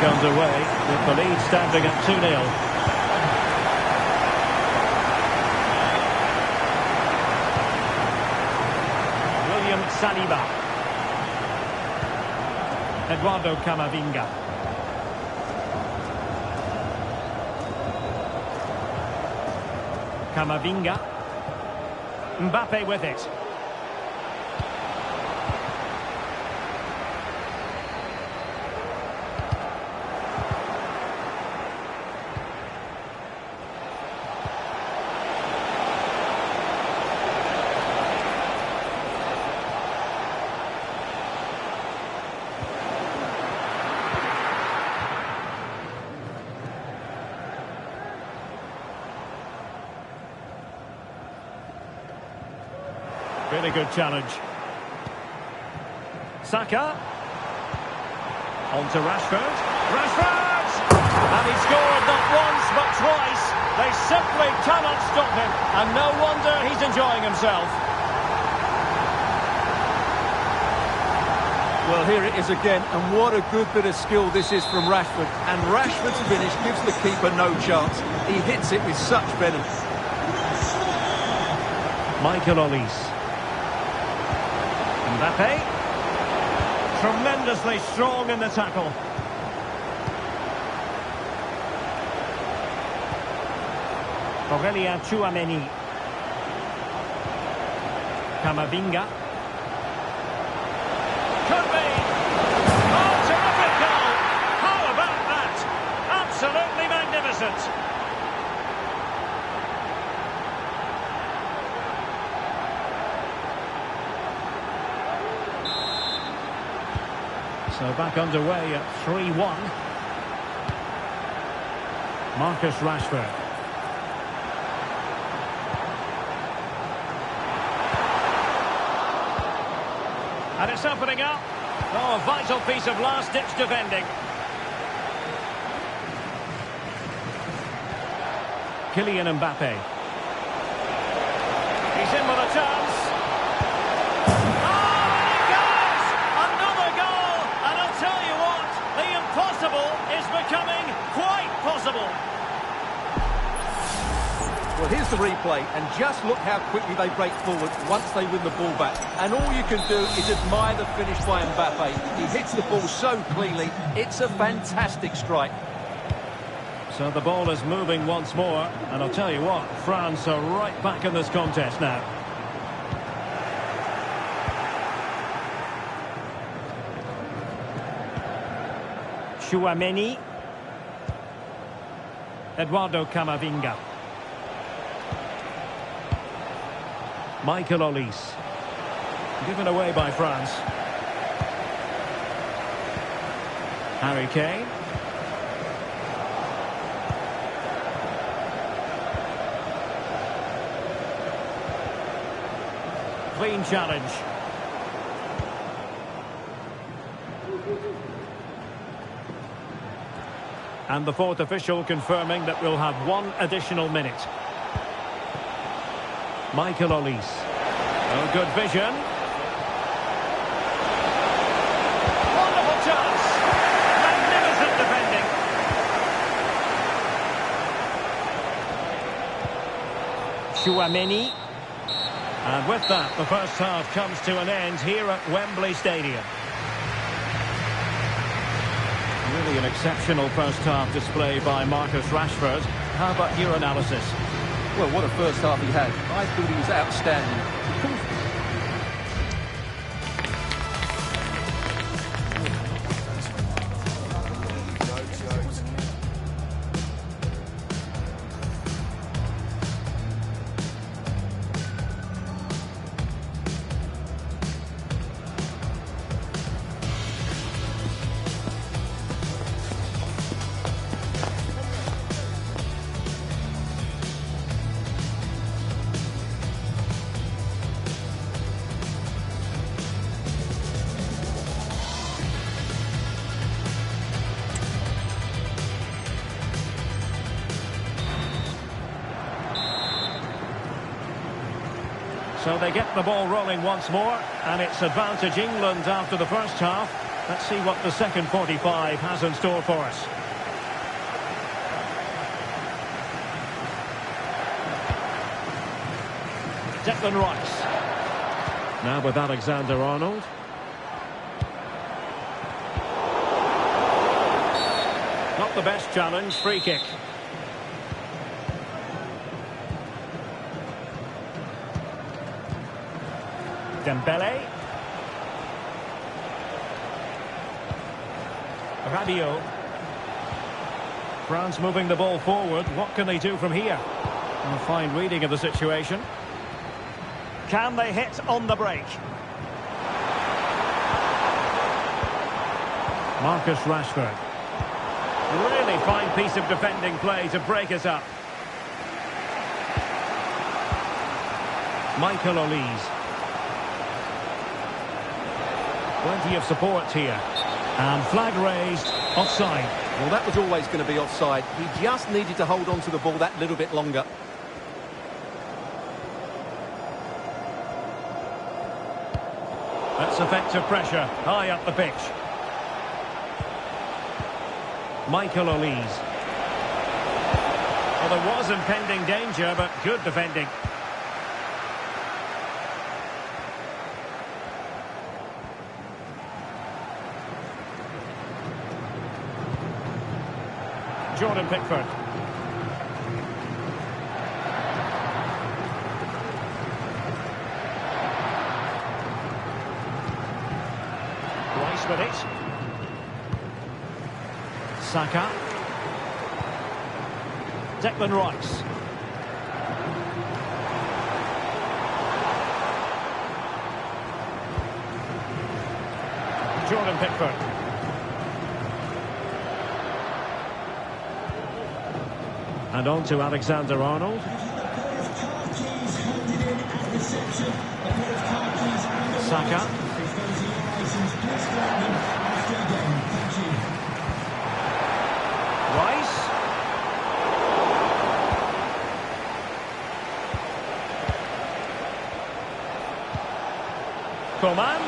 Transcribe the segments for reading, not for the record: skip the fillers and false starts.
back underway with the lead standing at 2-0. William Saliba. Eduardo Camavinga. Camavinga. Mbappe with it. Really good challenge. Saka. On to Rashford. Rashford! And he scored not once but twice. They simply cannot stop him. And no wonder he's enjoying himself. Well, here it is again. And what a good bit of skill this is from Rashford. And Rashford's finish gives the keeper no chance. He hits it with such venom. Michael Olise. Mbappe, tremendously strong in the tackle. Aurelien Tchouameni. Camavinga. Could be! Oh, terrific goal! How about that? Absolutely magnificent! So back underway at 3-1. Marcus Rashford. And it's opening up. Oh, a vital piece of last-ditch defending. Kylian Mbappe. He's in with a chance. Is becoming quite possible. Well, here's the replay, and just look how quickly they break forward once they win the ball back. And all you can do is admire the finish by Mbappe. He hits the ball so cleanly. It's a fantastic strike. So the ball is moving once more, and I'll tell you what, France are right back in this contest now. Tchouameni. Eduardo Camavinga. Michael Olise. Given away by France. Harry Kane. Clean challenge. And the fourth official confirming that we'll have one additional minute. Michael Olise. Oh, good vision. Wonderful chance. Magnificent defending. Tchouameni. And with that, the first half comes to an end here at Wembley Stadium. Really an exceptional first half display by Marcus Rashford. How about your analysis? Well, what a first half he had. I thought he was outstanding. So they get the ball rolling once more, and it's advantage England after the first half. Let's see what the second 45 has in store for us. Declan Rice. Now with Alexander-Arnold. Not the best challenge, free kick. Dembele. Rabiot. France moving the ball forward. What can they do from here? A fine reading of the situation. Can they hit on the break? Marcus Rashford. Really fine piece of defending play to break us up. Michael Olise. Plenty of support here. And flag raised, offside. Well, that was always going to be offside. He just needed to hold on to the ball that little bit longer. That's effective pressure, high up the pitch. Michael Olise. Well, there was impending danger, but good defending. Jordan Pickford. Rice with it. Saka. Declan Rice. Jordan Pickford. And on to Alexander-Arnold. Saka. Rice. Coman.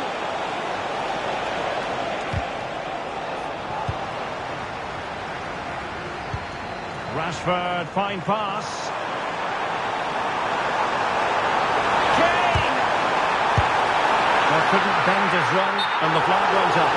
Rashford, fine pass. Kane! Well, couldn't bend his run, and the flag went up.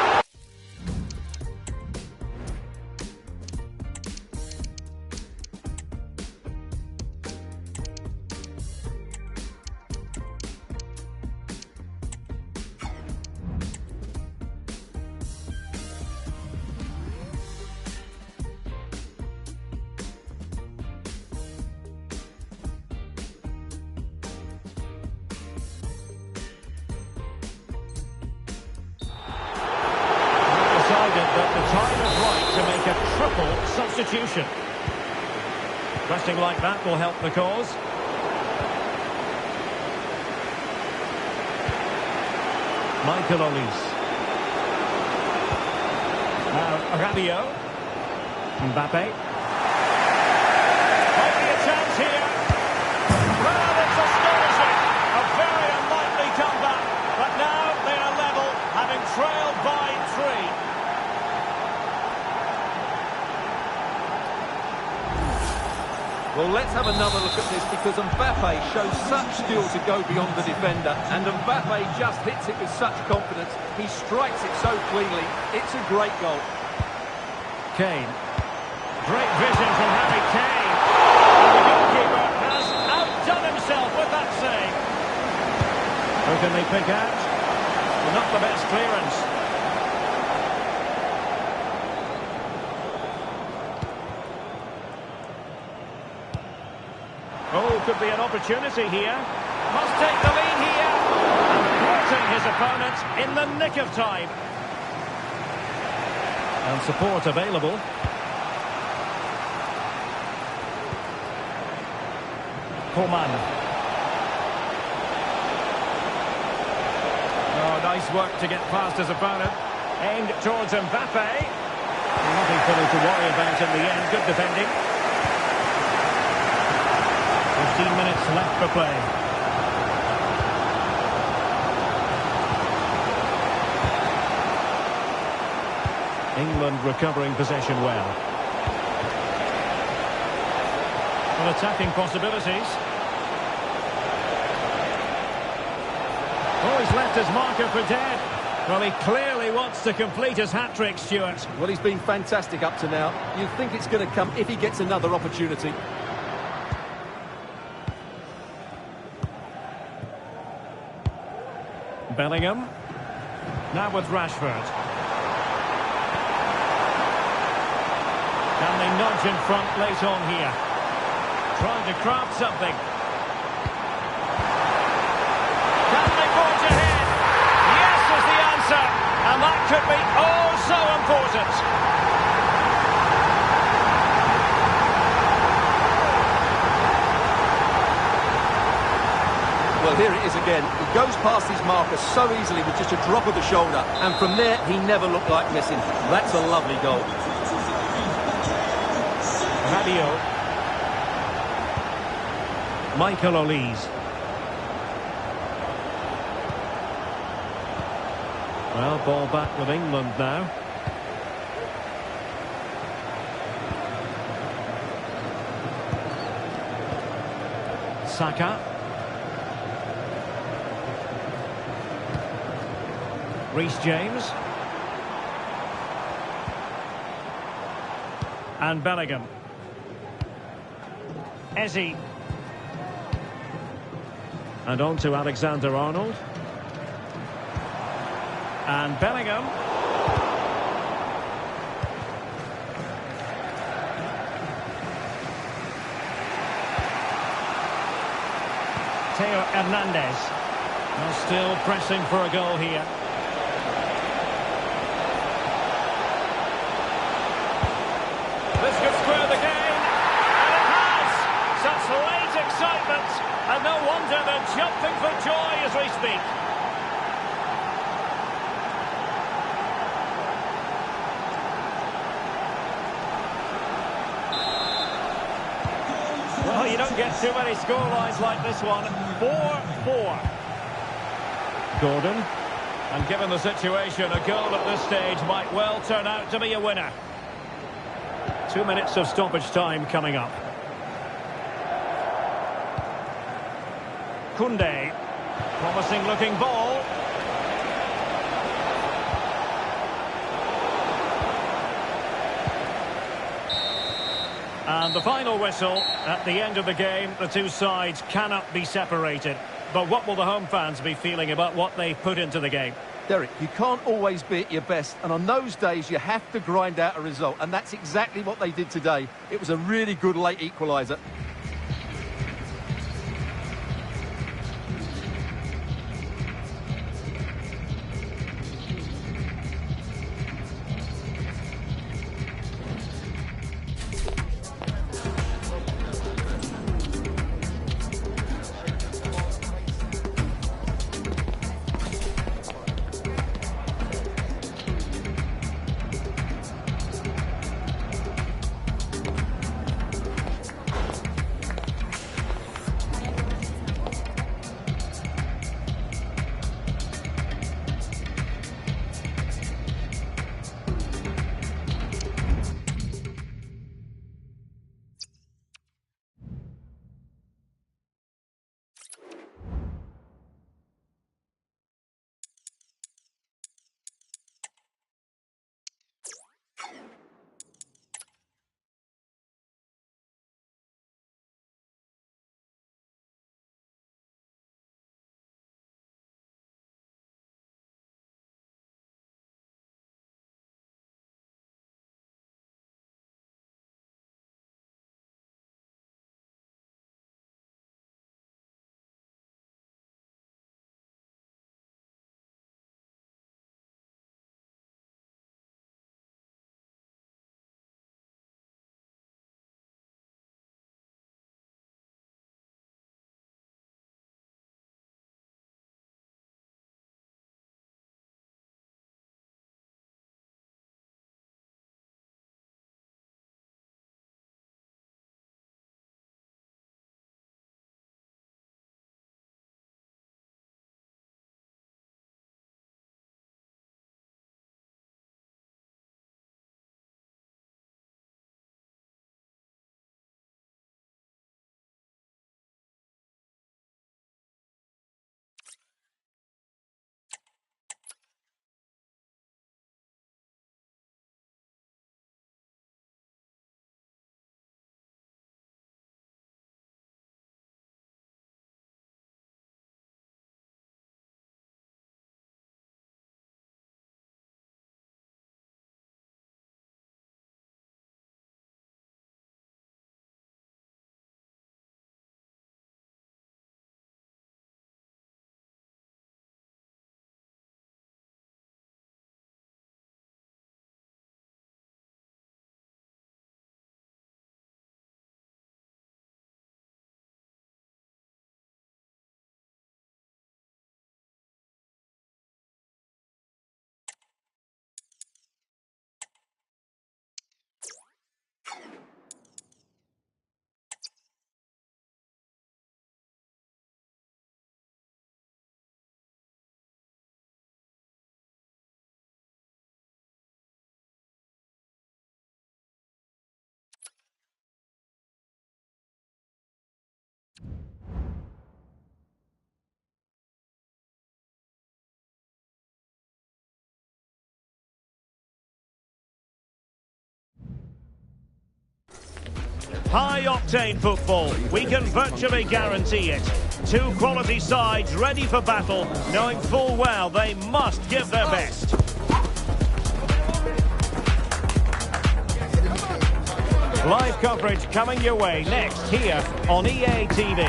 That the time is right to make a triple substitution. Pressing like that will help the cause. Michael Olise. Now Rabiot. Mbappe. Might be a chance here. Well, it's astonishing. A very unlikely comeback. But now they are level, having trailed by 3. Well, let's have another look at this because Mbappe shows such skill to go beyond the defender, and Mbappe just hits it with such confidence. He strikes it so cleanly. It's a great goal. Kane. Great vision from Harry Kane. And the goalkeeper has outdone himself with that save. Who can they pick out? Well, not the best clearance. Oh, could be an opportunity here. Must take the lead here. And thwarting his opponent in the nick of time. And support available. Coman. Oh, nice work to get past his opponent. Aimed towards Mbappe. Nothing further to worry about in the end. Good defending. 15 minutes left for play. England recovering possession well. Well, attacking possibilities. Oh, he's left his marker for dead. Well, he clearly wants to complete his hat-trick, Stuart. Well, he's been fantastic up to now. You think it's going to come if he gets another opportunity. Bellingham. Now with Rashford. Can they nudge in front late on here? Trying to craft something. Can they forge ahead? Yes is the answer. And that could be oh so important. Well, here it is again. He goes past his marker so easily with just a drop of the shoulder. And from there, he never looked like missing. That's a lovely goal. Radio. Michael Olise. Well, ball back with England now. Saka. Reece James. And Bellingham. Eze. And on to Alexander-Arnold. And Bellingham. Theo Hernandez. Well, still pressing for a goal here. This could square the game. And it has! Such late excitement. And no wonder they're jumping for joy as we speak. Well, you don't get too many scorelines like this one. 4-4. Gordon. And given the situation, a goal at this stage might well turn out to be a winner. 2 minutes of stoppage time coming up. Koundé. Promising looking ball. And the final whistle at the end of the game. The two sides cannot be separated. But what will the home fans be feeling about what they put into the game? Derek, you can't always be at your best, and on those days you have to grind out a result, and that's exactly what they did today. It was a really good late equaliser. High-octane football, we can virtually guarantee it. Two quality sides ready for battle, knowing full well they must give their best. Live coverage coming your way next here on EA TV.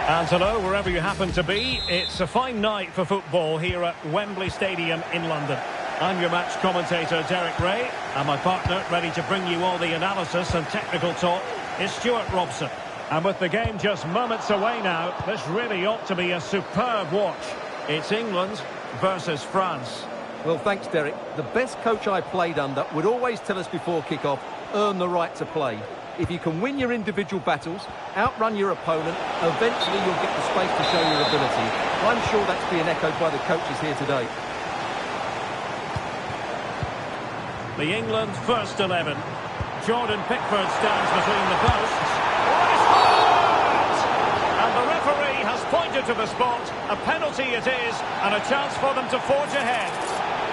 And hello, wherever you happen to be, it's a fine night for football here at Wembley Stadium in London. I'm your match commentator, Derek Ray, and my partner, ready to bring you all the analysis and technical talk, is Stuart Robson. And with the game just moments away now, this really ought to be a superb watch. It's England versus France. Well, thanks, Derek. The best coach I played under would always tell us before kick-off, earn the right to play. If you can win your individual battles, outrun your opponent, eventually you'll get the space to show your ability. I'm sure that's being echoed by the coaches here today. The England first 11. Jordan Pickford stands between the posts. Oh, it's hard! And the referee has pointed to the spot. A penalty it is, and a chance for them to forge ahead.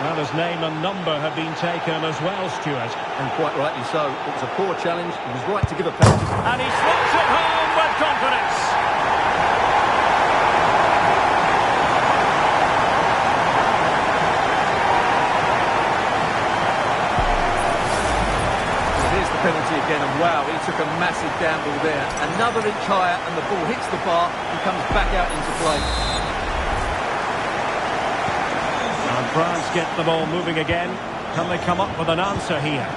Well, his name and number have been taken as well, Stuart. And quite rightly so. It was a poor challenge. He was right to give a penalty. And he slots it home with confidence. Penalty again, and wow, he took a massive gamble there. Another inch higher and the ball hits the bar and comes back out into play. And France get the ball moving again. Can they come up with an answer here?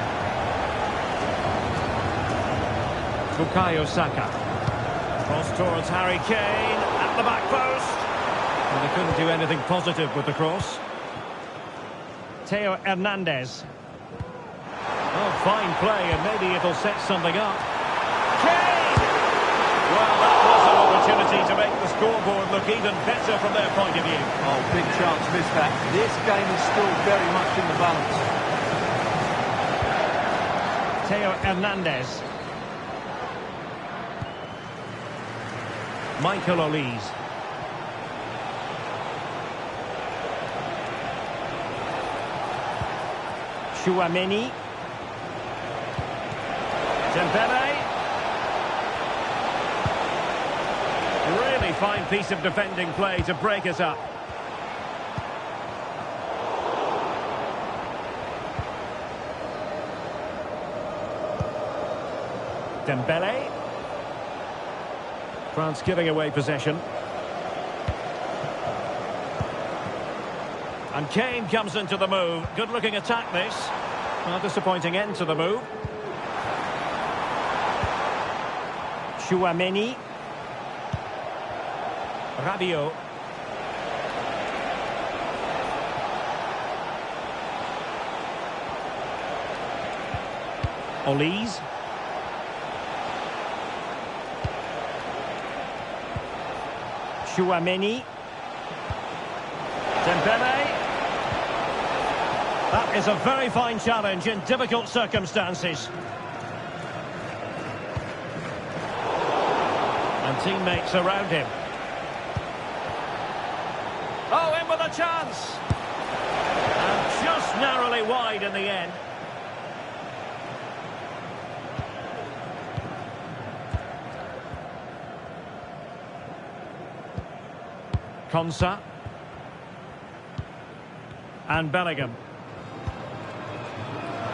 Bukayo Saka. Cross towards Harry Kane at the back post. And they couldn't do anything positive with the cross. Theo Hernandez. Oh, fine play, and maybe it'll set something up. Kane! Well, that was an opportunity to make the scoreboard look even better from their point of view. Oh, big chance missed that. This game is still very much in the balance. Theo Hernandez. Michael Olise. Chouameni. Dembele. Really fine piece of defending play to break us up. Dembele. France giving away possession. And Kane comes into the move. Good-looking attack, this. Well, disappointing end to the move. Chouameni. Rabiot. Olise. Chouameni. Dembele. That is a very fine challenge in difficult circumstances. And teammates around him. Oh, in with a chance! And just narrowly wide in the end. Konsa. And Bellingham.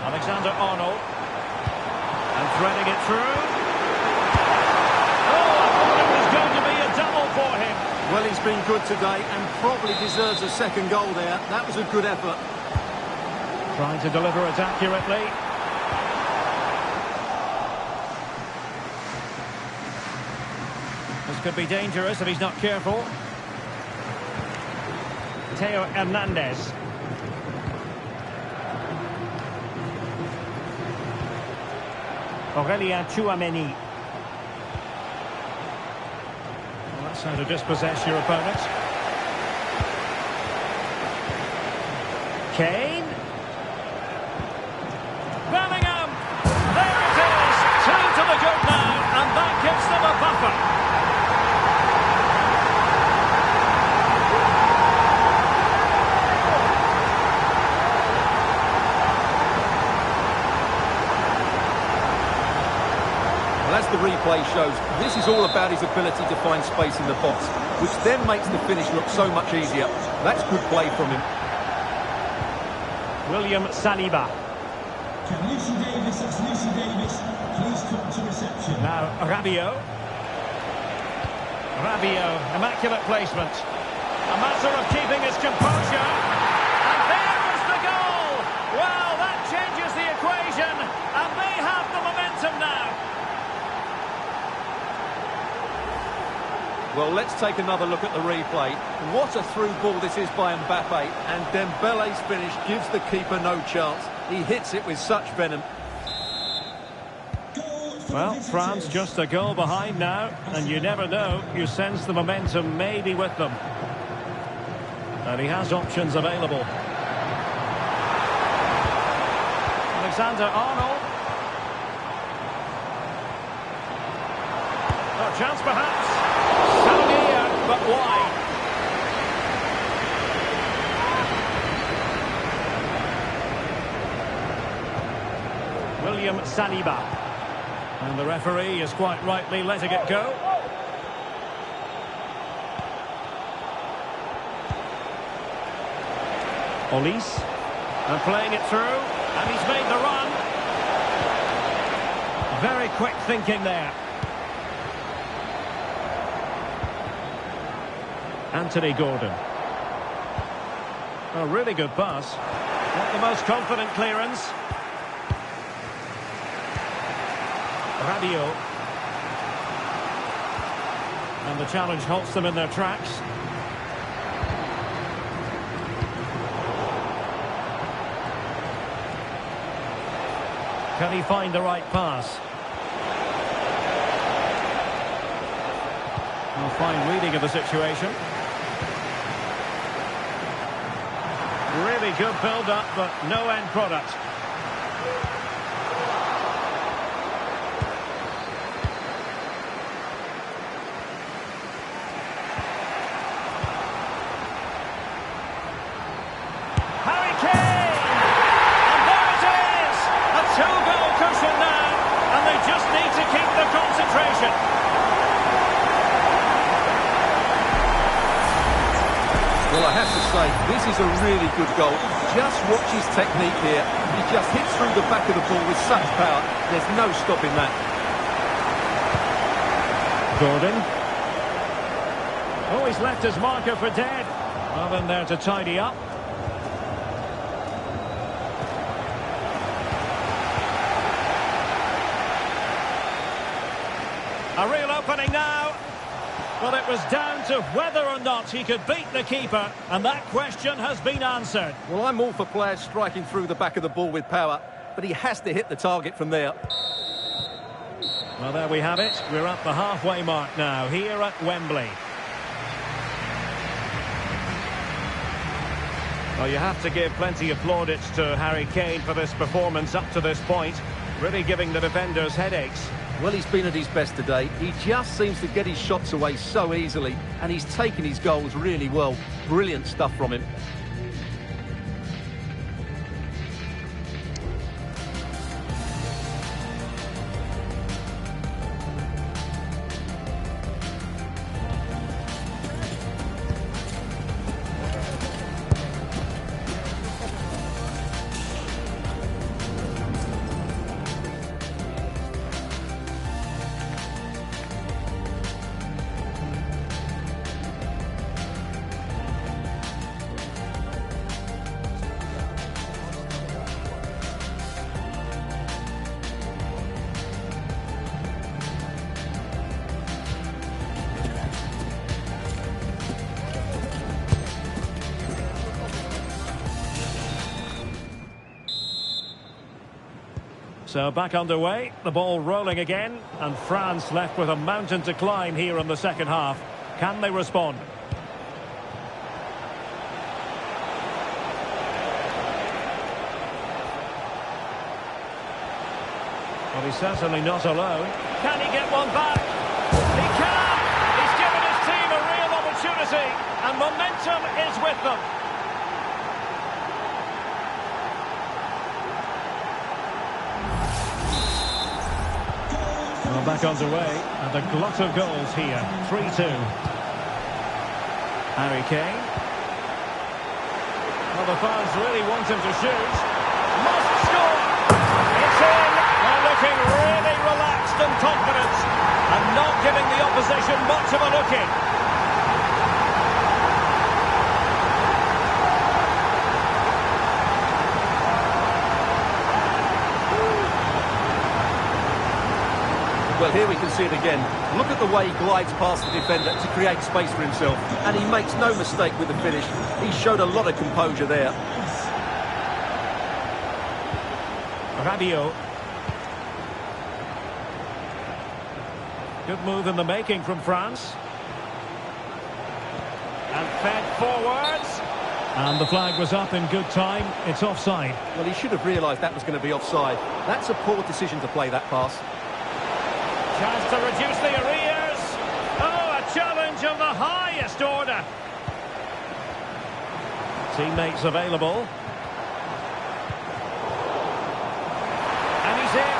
Alexander-Arnold. And threading it through. Oh, I thought it was going to be a double for him. Well, he's been good today and probably deserves a second goal there. That was a good effort. Trying to deliver it accurately. This could be dangerous if he's not careful. Theo Hernandez. Aurélien Chouameni. Well, that's how to dispossess your opponent. Kane. Bellingham. There it is. 2 to the good now. And offer. Well, as the replay shows, this is all about his ability to find space in the box, which then makes the finish look so much easier. That's good play from him. William Saliba. Can Lucy Davis, that's Lucy Davis, please come to reception. Now Rabiot. Rabiot, immaculate placement. A matter of keeping his composure. And there is the goal! Well, that changes the equation, and they have the momentum now. Well, let's take another look at the replay. What a through ball this is by Mbappe, and Dembele's finish gives the keeper no chance. He hits it with such venom. Well, France just a goal behind now, and you never know, you sense the momentum may be with them. And he has options available. Alexander-Arnold. A chance perhaps. Salia, but wide. William Saliba. And the referee is quite rightly letting it go. Olise. And playing it through. And he's made the run. Very quick thinking there. Anthony Gordon. A really good pass. Not the most confident clearance. Rabiot. And the challenge halts them in their tracks. Can he find the right pass? A fine reading of the situation. Really good build-up, but no end product. Harry Kane! And there it is! A two-goal cushion now, and they just need to keep the concentration. Well, I have to say, this is a really good goal. Just watch his technique here. He just hits through the back of the ball with such power. There's no stopping that. Gordon. Oh, he's left his marker for dead. Well, then there to tidy up. A real opening now. But it was down to whether or not he could beat the keeper, and that question has been answered. Well, I'm all for players striking through the back of the ball with power, but he has to hit the target from there. Well, there we have it. We're at the halfway mark now, here at Wembley. Well, you have to give plenty of plaudits to Harry Kane for this performance up to this point, really giving the defenders headaches. Well, he's been at his best today. He just seems to get his shots away so easily, and he's taken his goals really well. Brilliant stuff from him. So back underway, the ball rolling again, and France left with a mountain to climb here in the second half. Can they respond? Well, he's certainly not alone. Can he get one back? He and momentum is with them. Well, back underway, and a glut of goals here. 3-2. Harry Kane. Well, the fans really want him to shoot. Must score! It's in! They're looking really relaxed and confident, and not giving the opposition much of a look-in. Well, here we can see it again. Look at the way he glides past the defender to create space for himself. And he makes no mistake with the finish. He showed a lot of composure there. Rabiot. Good move in the making from France. And fed forwards. And the flag was up in good time. It's offside. Well, he should have realised that was going to be offside. That's a poor decision to play that pass. Chance to reduce the arrears. Oh, a challenge of the highest order. Teammates available. And he's in.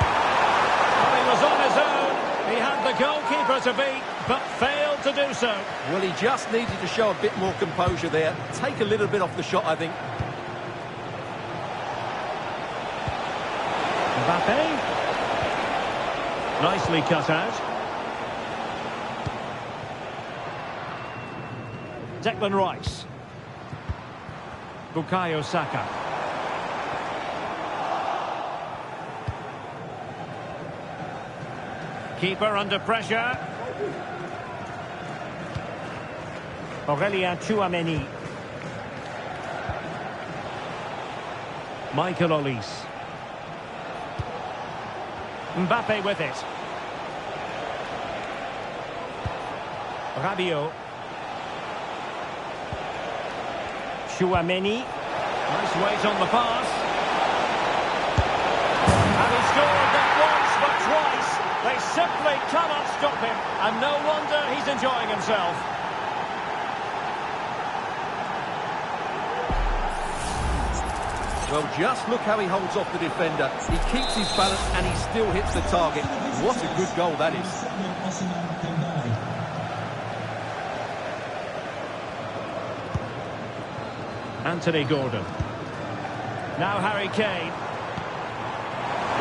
Well, he was on his own. He had the goalkeeper to beat, but failed to do so. Well, he just needed to show a bit more composure there. Take a little bit off the shot, I think. Mbappe. Nicely cut out. Declan Rice. Bukayo Saka. Keeper under pressure. Aurelien Tchouameni. Michael Olise. Mbappe with it. Rabiot. Tchouameni. Nice weight on the pass. And he scored not once but twice. They simply cannot stop him. And no wonder he's enjoying himself. Well, just look how he holds off the defender. He keeps his balance and he still hits the target. What a good goal that is. Anthony Gordon. Now Harry Kane.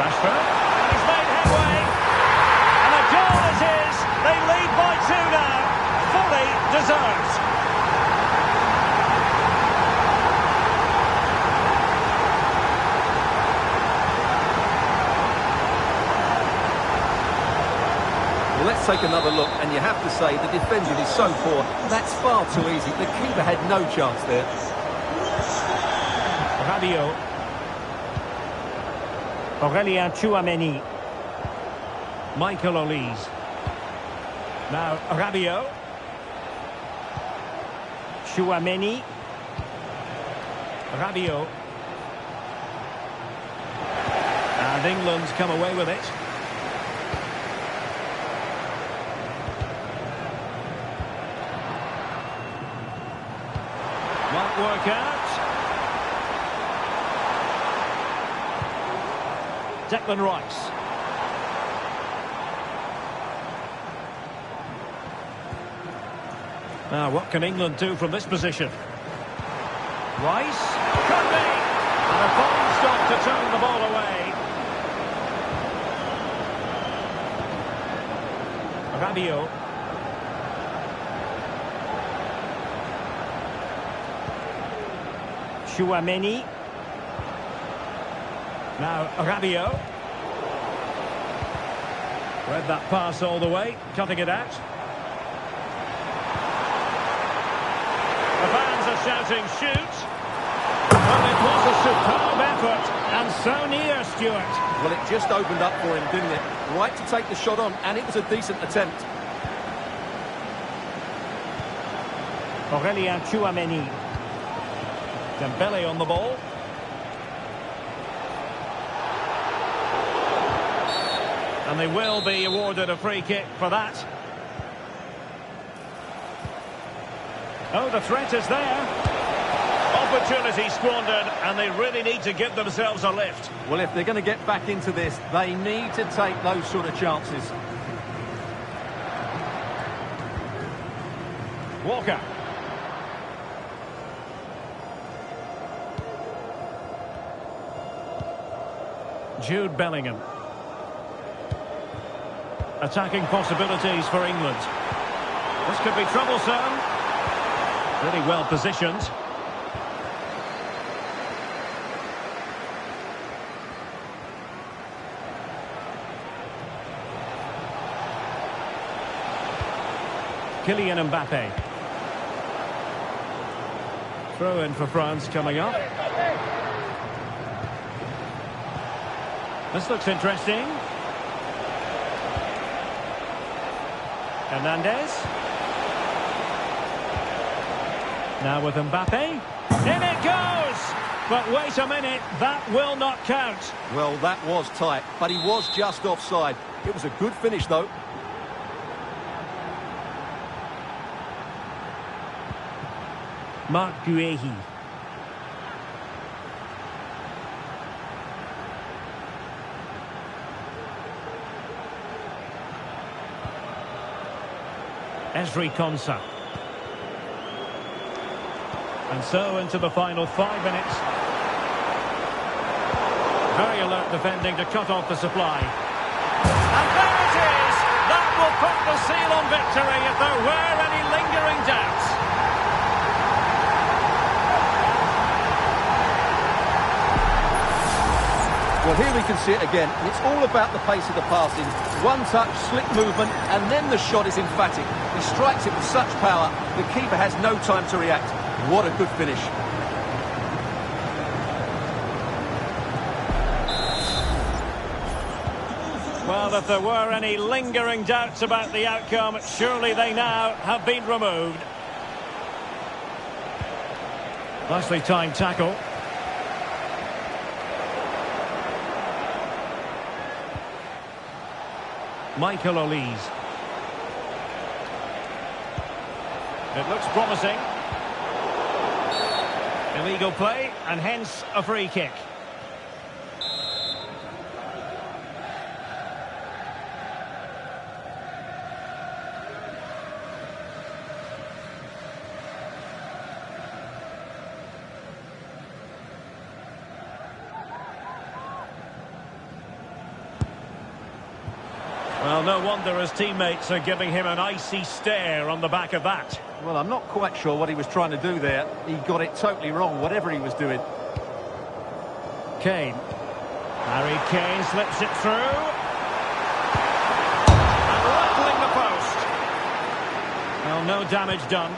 Rashford. And he's made headway. And a goal it is. They lead by 2 now. Fully deserved. Let's take another look, and you have to say the defending is so poor. That's far too easy. The keeper had no chance there. Rabiot. Aurelien Tchouameni. Michael Olise. Now Rabiot. Tchouameni. Rabiot. And England's come away with it. Won't work out. Declan Rice. Now, what can England do from this position? Rice. Could be. And a fine stop to turn the ball away. Rabiot. Tchouameni. Now Rabiot. Read that pass all the way, cutting it out. The fans are shouting, shoot! Well, it was a superb effort, and so near, Stuart. Well, it just opened up for him, didn't it? Right to take the shot on, and it was a decent attempt. Aurelien Tchouameni. Dembele on the ball. And they will be awarded a free kick for that. Oh, the threat is there. Opportunity squandered, and they really need to give themselves a lift. Well, if they're going to get back into this, they need to take those sort of chances. Walker. Jude Bellingham. Attacking possibilities for England. This could be troublesome. Really well positioned. Kylian Mbappe. Throw in for France coming up. This looks interesting. Hernandez. Now with Mbappe. In it goes! But wait a minute, that will not count. Well, that was tight, but he was just offside. It was a good finish, though. Marc Guehi. Ezri Konsa. And so into the final 5 minutes. Very alert defending to cut off the supply. And there it is! That will put the seal on victory if there were any lingering doubts. Well, here we can see it again, and it's all about the pace of the passing. One touch, slick movement, and then the shot is emphatic. He strikes it with such power, the keeper has no time to react. What a good finish. Well, if there were any lingering doubts about the outcome, surely they now have been removed. Nicely timed tackle. Michael Olise. It looks promising. Illegal play, and hence a free kick. Well, no wonder his teammates are giving him an icy stare on the back of that. Well, I'm not quite sure what he was trying to do there. He got it totally wrong, whatever he was doing. Kane. Harry Kane slips it through. And rattling the post. Well, no damage done.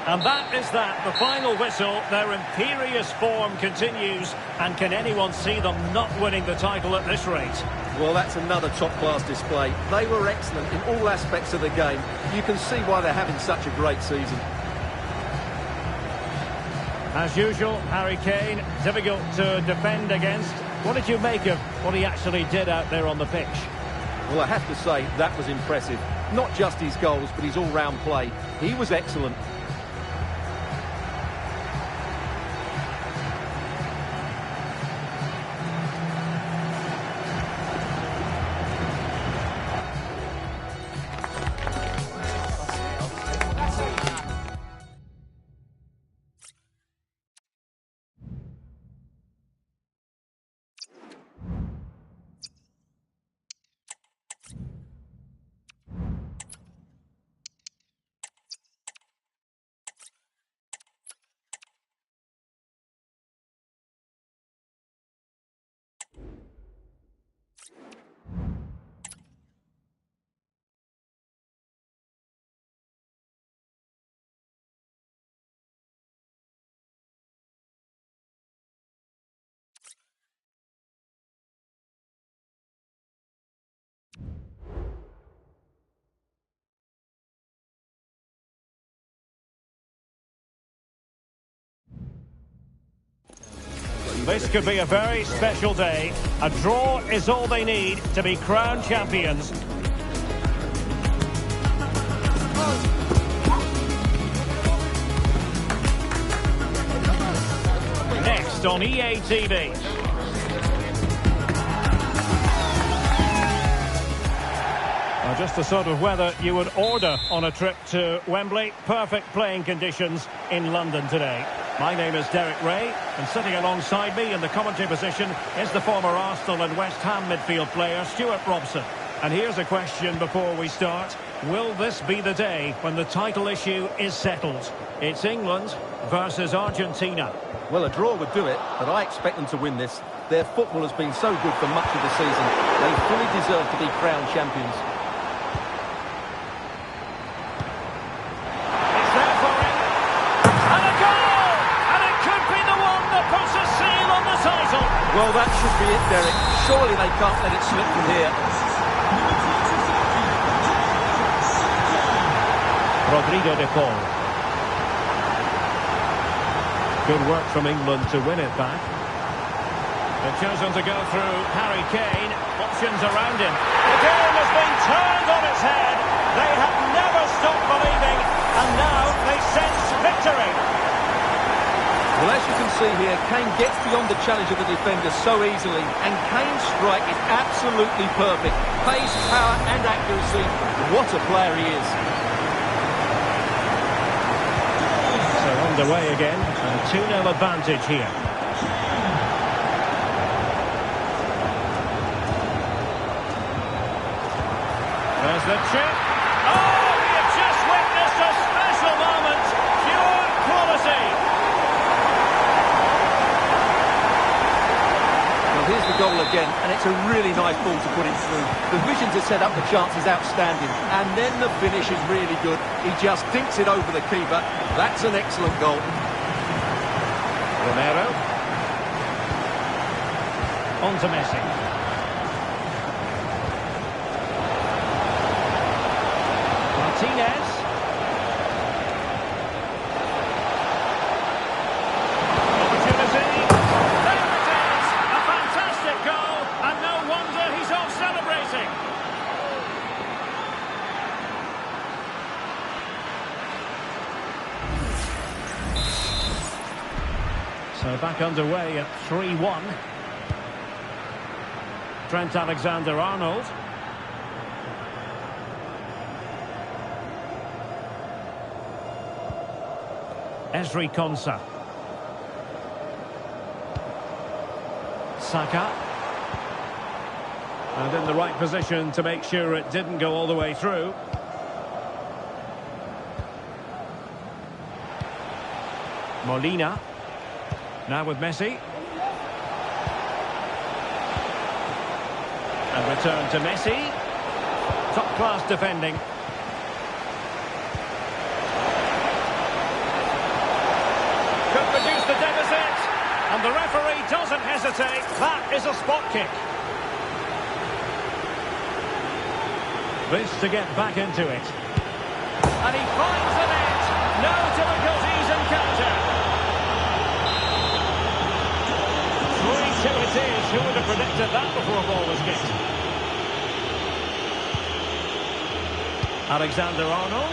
And that is that. The final whistle. Their imperious form continues. And can anyone see them not winning the title at this rate? Well, that's another top-class display. They were excellent in all aspects of the game. You can see why they're having such a great season. As usual, Harry Kane, difficult to defend against. What did you make of what he actually did out there on the pitch? Well, I have to say, that was impressive. Not just his goals, but his all-round play. He was excellent. This could be a very special day. A draw is all they need to be crowned champions. next on EA TV. Just the sort of weather you would order on a trip to Wembley. Perfect playing conditions in London today. My name is Derek Ray, and sitting alongside me in the commentary position is the former Arsenal and West Ham midfield player Stuart Robson. And here's a question before we start. Will this be the day when the title issue is settled? It's England versus Argentina. Well, a draw would do it, but I expect them to win this. Their football has been so good for much of the season. They fully deserve to be crowned champions. Well, that should be it, Derek. Surely they can't let it slip from here. Rodrigo de Paul. Good work from England to win it back. They've chosen to go through Harry Kane. Options around him. The game has been turned on its head. They have never stopped believing, and now they sense victory. Well, as you can see here, Kane gets beyond the challenge of the defender so easily, and Kane's strike is absolutely perfect. Pace, power and accuracy. What a player he is. So underway again, and a 2-0 advantage here. There's the chip. Oh, we have just witnessed a special moment. Pure quality. Here's the goal again, and it's a really nice ball to put it through. The vision to set up the chance is outstanding, and then the finish is really good. He just dinks it over the keeper. That's an excellent goal. Romero. On to Messi. Martinez. So back underway at 3-1. Trent Alexander-Arnold. Ezri Konsa. Saka. And in the right position to make sure it didn't go all the way through. Molina. Now with Messi. And return to Messi. Top-class defending. Could reduce the deficit. And the referee doesn't hesitate. That is a spot kick. This to get back into it. And he finds the net. No difficulties encountered. 3-2 it is. Who would have predicted that before a ball was kicked? Alexander-Arnold.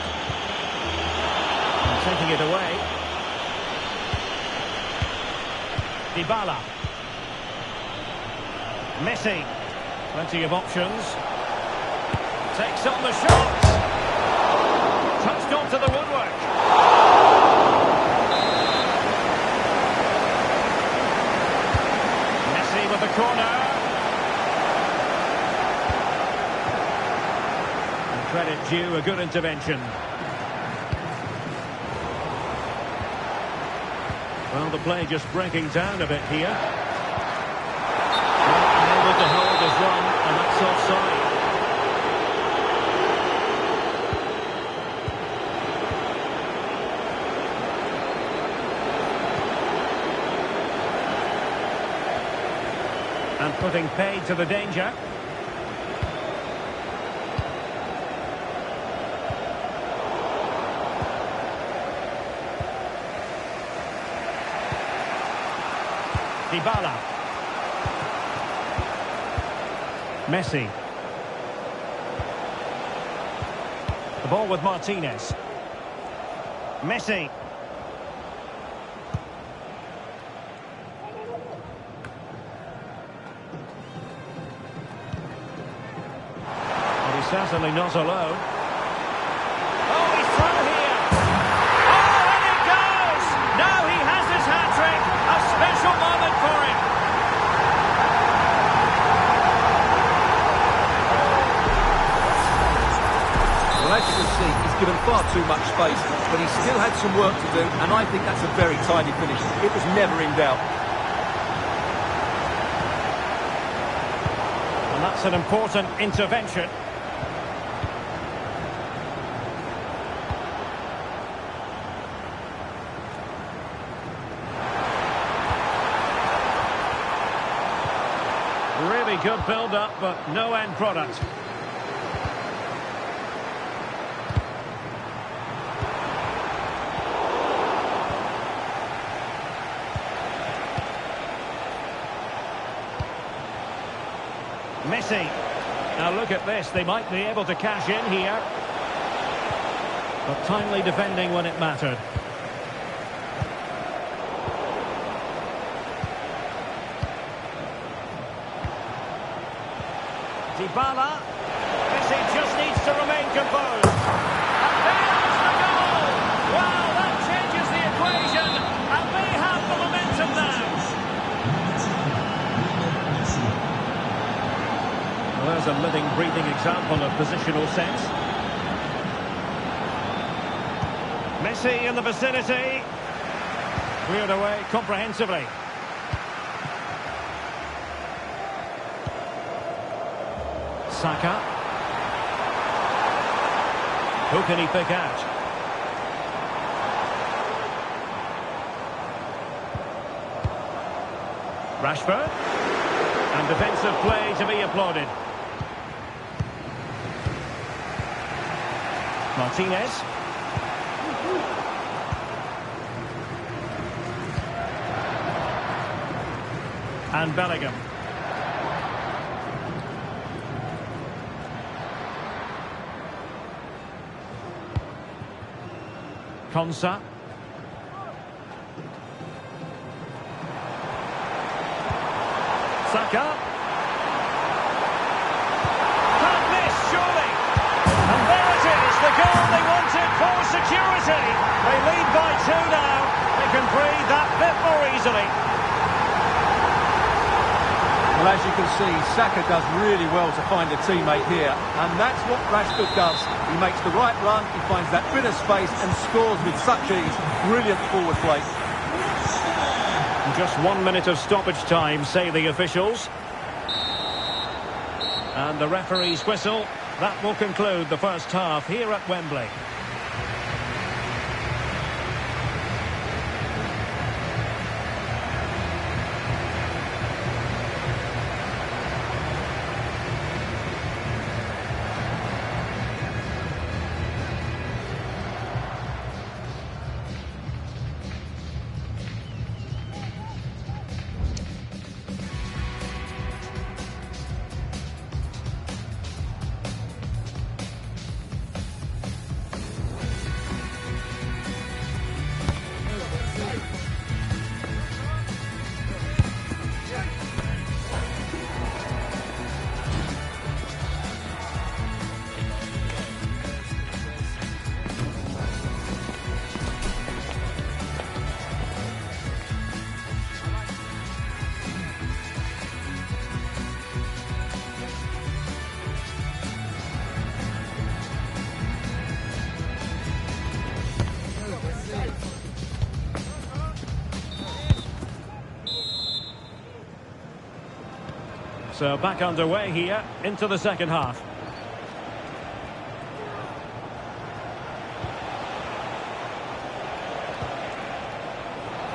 And taking it away. Dybala. Messi. Plenty of options. Takes on the shot. Touched onto the woodwork. With the corner. And credit due, a good intervention. Well, the play just breaking down a bit here. Unable to hold his run, and that's offside. And putting paid to the danger. Dybala. Messi. The ball with Martinez. Messi. certainly not alone. Oh, he's through here. Oh, in it goes! Now he has his hat-trick. A special moment for him. Well, as you can see, he's given far too much space, but he still had some work to do, and I think that's a very tidy finish. It was never in doubt. And that's an important intervention. Really good build-up, but no end product. Messi. Now look at this, they might be able to cash in here. But timely defending when it mattered. Dybala. Messi just needs to remain composed. And there's the goal! Wow, that changes the equation. And they have the momentum now. Well, there's a living, breathing example of positional sense. Messi in the vicinity. Cleared away comprehensively. Saka. Who can he pick out? Rashford. And defensive play to be applauded. Martinez. And Bellingham. Konsa. Saka. Can't miss, surely. And there it is, the goal they wanted for security. They lead by 2 now. They can breathe that bit more easily. Well, as you can see, Saka does really well to find a teammate here, and that's what Rashford does. He makes the right run, he finds that bit of space and scores with such ease. Brilliant forward play. Just 1 minute of stoppage time, say the officials. And the referee's whistle. That will conclude the first half here at Wembley. So back underway here into the second half.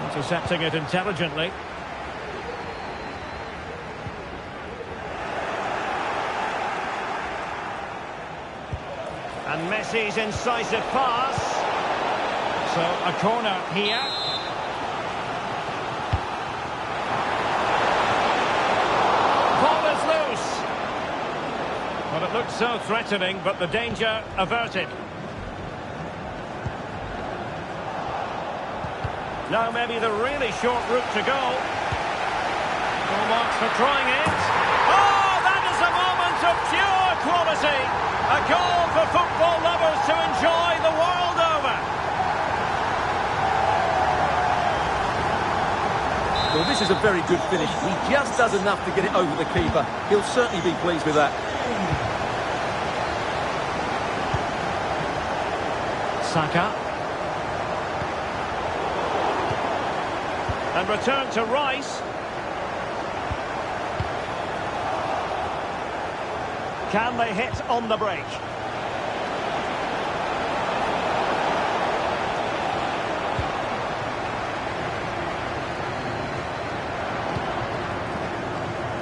Intercepting it intelligently. And Messi's incisive pass. So a corner here. Well, it looked so threatening, but the danger averted. Now maybe the really short route to go. Full marks for trying it. Oh, that is a moment of pure quality. A goal for football lovers to enjoy the world over. Well, this is a very good finish. He just does enough to get it over the keeper. He'll certainly be pleased with that. Saka. And return to Rice. Can they hit on the break?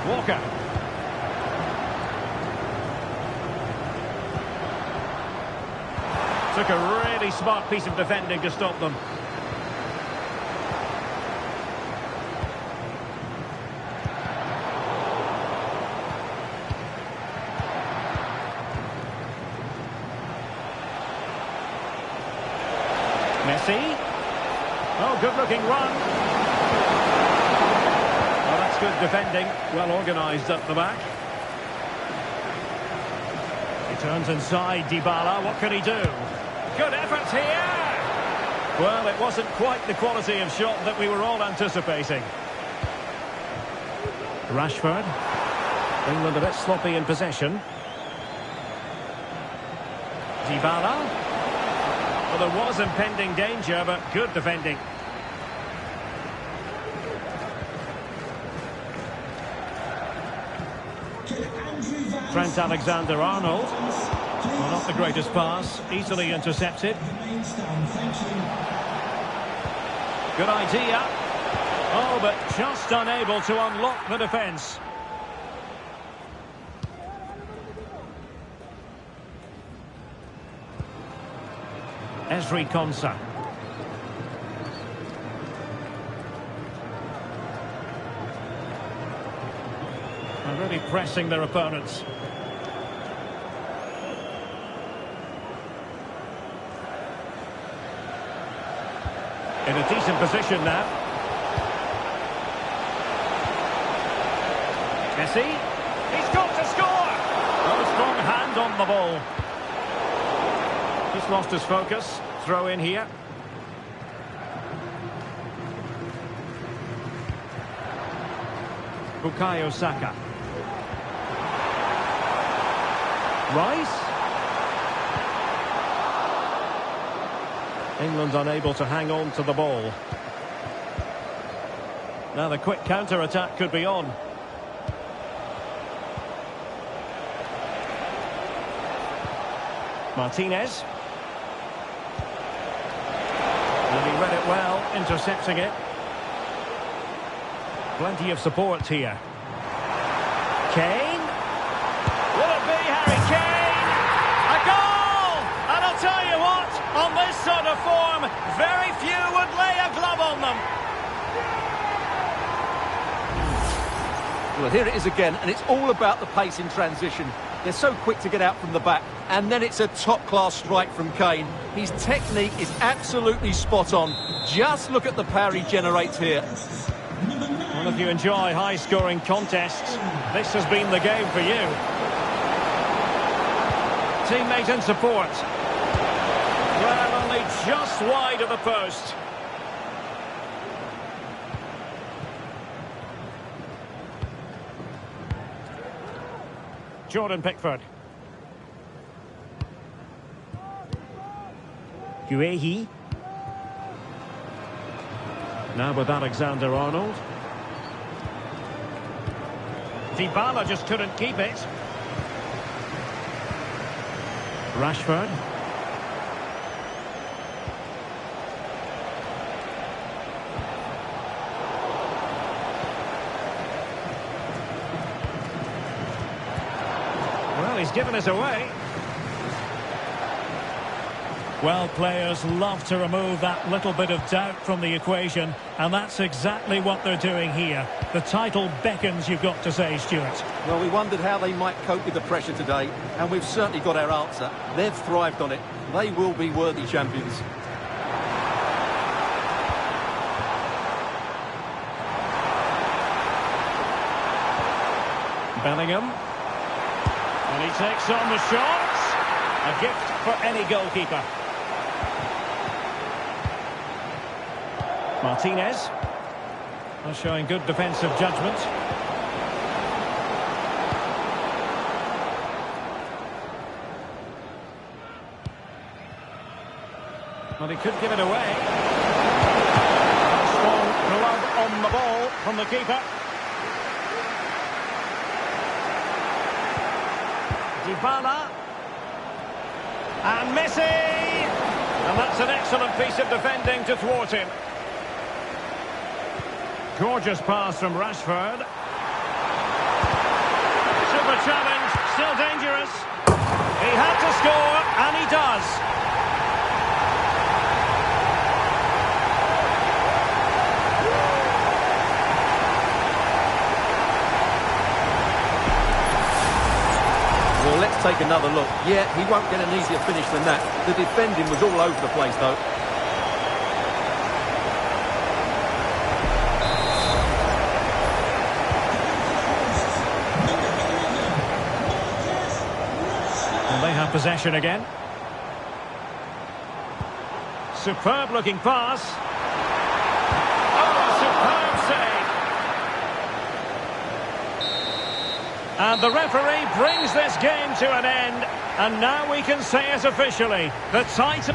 Walker. Took a really smart piece of defending to stop them. Messi. Oh, good-looking run. Oh, that's good defending. Well organised up the back. He turns inside, Dybala. What can he do? Good effort here. Well, it wasn't quite the quality of shot that we were all anticipating. Rashford. England a bit sloppy in possession. Dybala. Well, there was impending danger, but good defending. Trent Alexander-Arnold. Well, not the greatest pass. Easily intercepted. Good idea. Oh, but just unable to unlock the defence. Ezri Konsa. And really pressing their opponents. In a decent position now. Messi. He's got to score! Oh, strong hand on the ball. Just lost his focus. Throw in here. Bukayo Saka. Rice. England unable to hang on to the ball. Now the quick counter-attack could be on. Martinez. And he read it well, intercepting it. Plenty of support here. Kane. Will it be Harry Kane? A goal! And I'll tell you what, on this sort of form, very few would lay a glove on them. Well, here it is again, and it's all about the pace in transition. They're so quick to get out from the back, and then it's a top-class strike from Kane. His technique is absolutely spot on. Just look at the power he generates here. Well, if you enjoy high-scoring contests, this has been the game for you. Teammate in support. Well, only just wide of the post. Jordan Pickford. Guehi. Now with Alexander-Arnold. Dybala just couldn't keep it. Rashford. Well, he's given us away. Well, players love to remove that little bit of doubt from the equation, and that's exactly what they're doing here. The title beckons, you've got to say, Stuart. Well, we wondered how they might cope with the pressure today, and we've certainly got our answer. They've thrived on it. They will be worthy champions. Bellingham. And he takes on the shot. A gift for any goalkeeper. Martinez. Showing good defensive judgment. Well, he could give it away. Strong glove on the ball from the keeper. Dybala. And Messi! And that's an excellent piece of defending to thwart him. Gorgeous pass from Rashford. Super challenge, still dangerous. He had to score, and he does. Well, let's take another look. Yeah, he won't get an easier finish than that. The defending was all over the place, though. And they have possession again. Superb looking pass. Oh, superb save. And the referee brings this game to an end. And now we can say it officially. The title...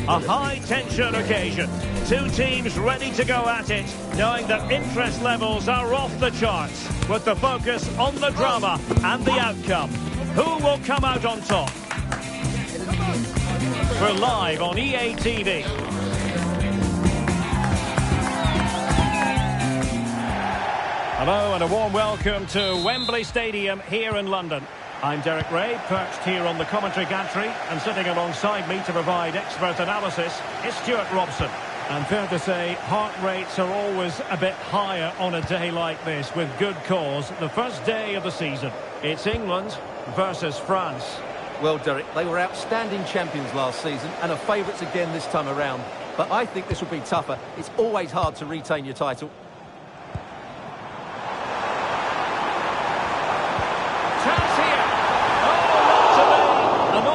A high-tension occasion. Two teams ready to go at it, knowing that interest levels are off the charts, with the focus on the drama and the outcome. Who will come out on top? We're live on EA TV. Hello and a warm welcome to Wembley Stadium here in London. I'm Derek Ray, perched here on the commentary gantry, and sitting alongside me to provide expert analysis is Stuart Robson. And fair to say, heart rates are always a bit higher on a day like this, with good cause. The first day of the season. It's England versus France. Well, Derek, they were outstanding champions last season and are favourites again this time around. But I think this will be tougher. It's always hard to retain your title.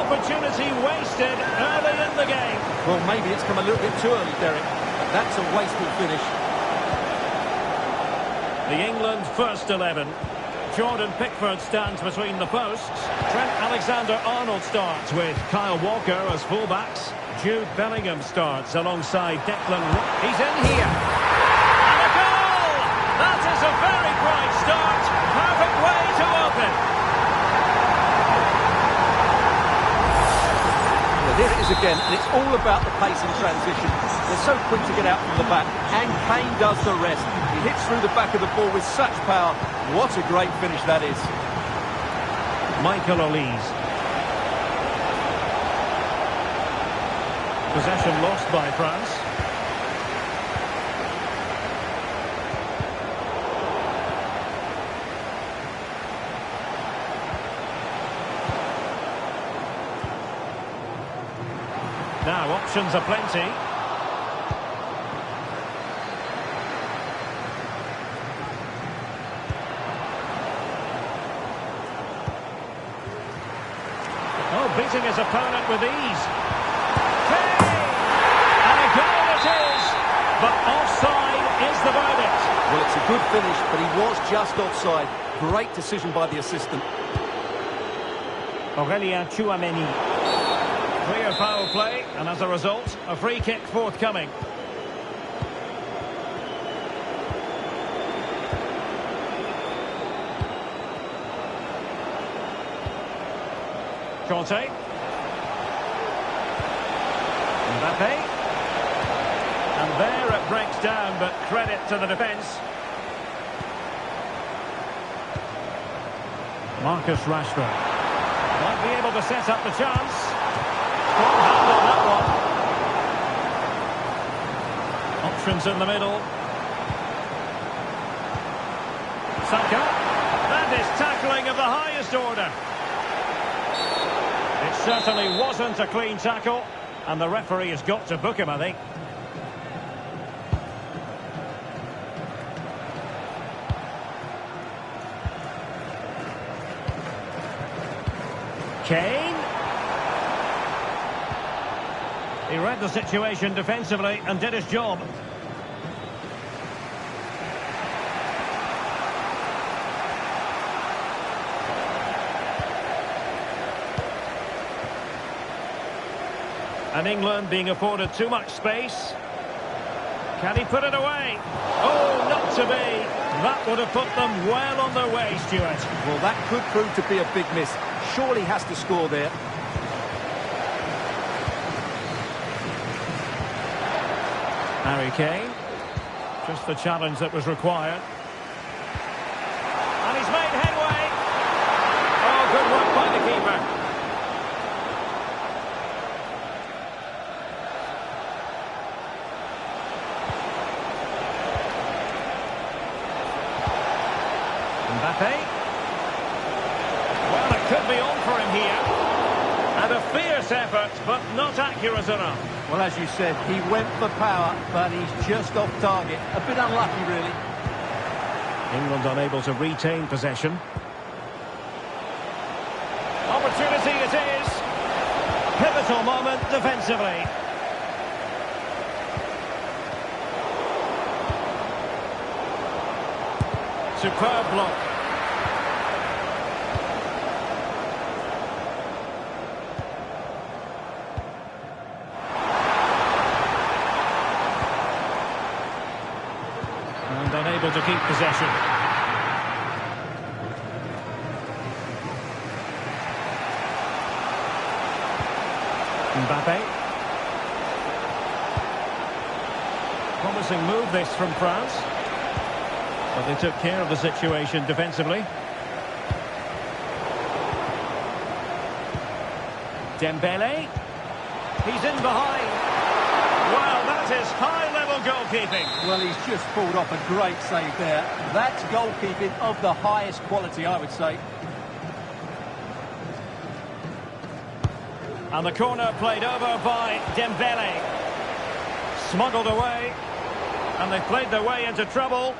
Opportunity wasted early in the game. Well, maybe it's come a little bit too early, Derek. But that's a wasteful finish. The England first 11. Jordan Pickford stands between the posts. Trent Alexander-Arnold starts with Kyle Walker as fullbacks. Jude Bellingham starts alongside Declan Rice. He's in here. And a goal! That is a very bright start. Perfect way to open. Here it is again, and it's all about the pace in transition. They're so quick to get out from the back, and Kane does the rest. He hits through the back of the ball with such power. What a great finish that is. Michael Olise. Possession lost by France. Now, options are plenty. Oh, beating his opponent with ease. Hey! And a goal it is! But offside is the verdict. Well, it's a good finish, but he was just offside. Great decision by the assistant. Aurelien Tchouameni. Clear foul play, and as a result, a free kick forthcoming. Conte. Mbappe. And there it breaks down, but credit to the defence. Marcus Rashford. Might be able to set up the chance. Strong hand on that one. Options in the middle. Saka. That is tackling of the highest order. It certainly wasn't a clean tackle, and the referee has got to book him, I think. Kane. He read the situation defensively and did his job. And England being afforded too much space. Can he put it away? Oh, not to be. That would have put them well on their way, Stuart. Well, that could prove to be a big miss. Surely has to score there. Harry Kane. Just the challenge that was required. And he's made headway. Oh, good work by the keeper. Mbappe. Well, it could be on for him here. And a fierce effort, but not accurate enough. Well, as you said, he went for power, but he's just off target. A bit unlucky, really. England unable to retain possession. Opportunity it is. Pivotal moment defensively. Superb block. And unable to keep possession. Mbappe. Promising move this from France. But they took care of the situation defensively. Dembele. He's in behind. Well, that is high-level goalkeeping. Well, he's just pulled off a great save there. That's goalkeeping of the highest quality, I would say. And the corner played over by Dembele. Smuggled away. And they've played their way into trouble.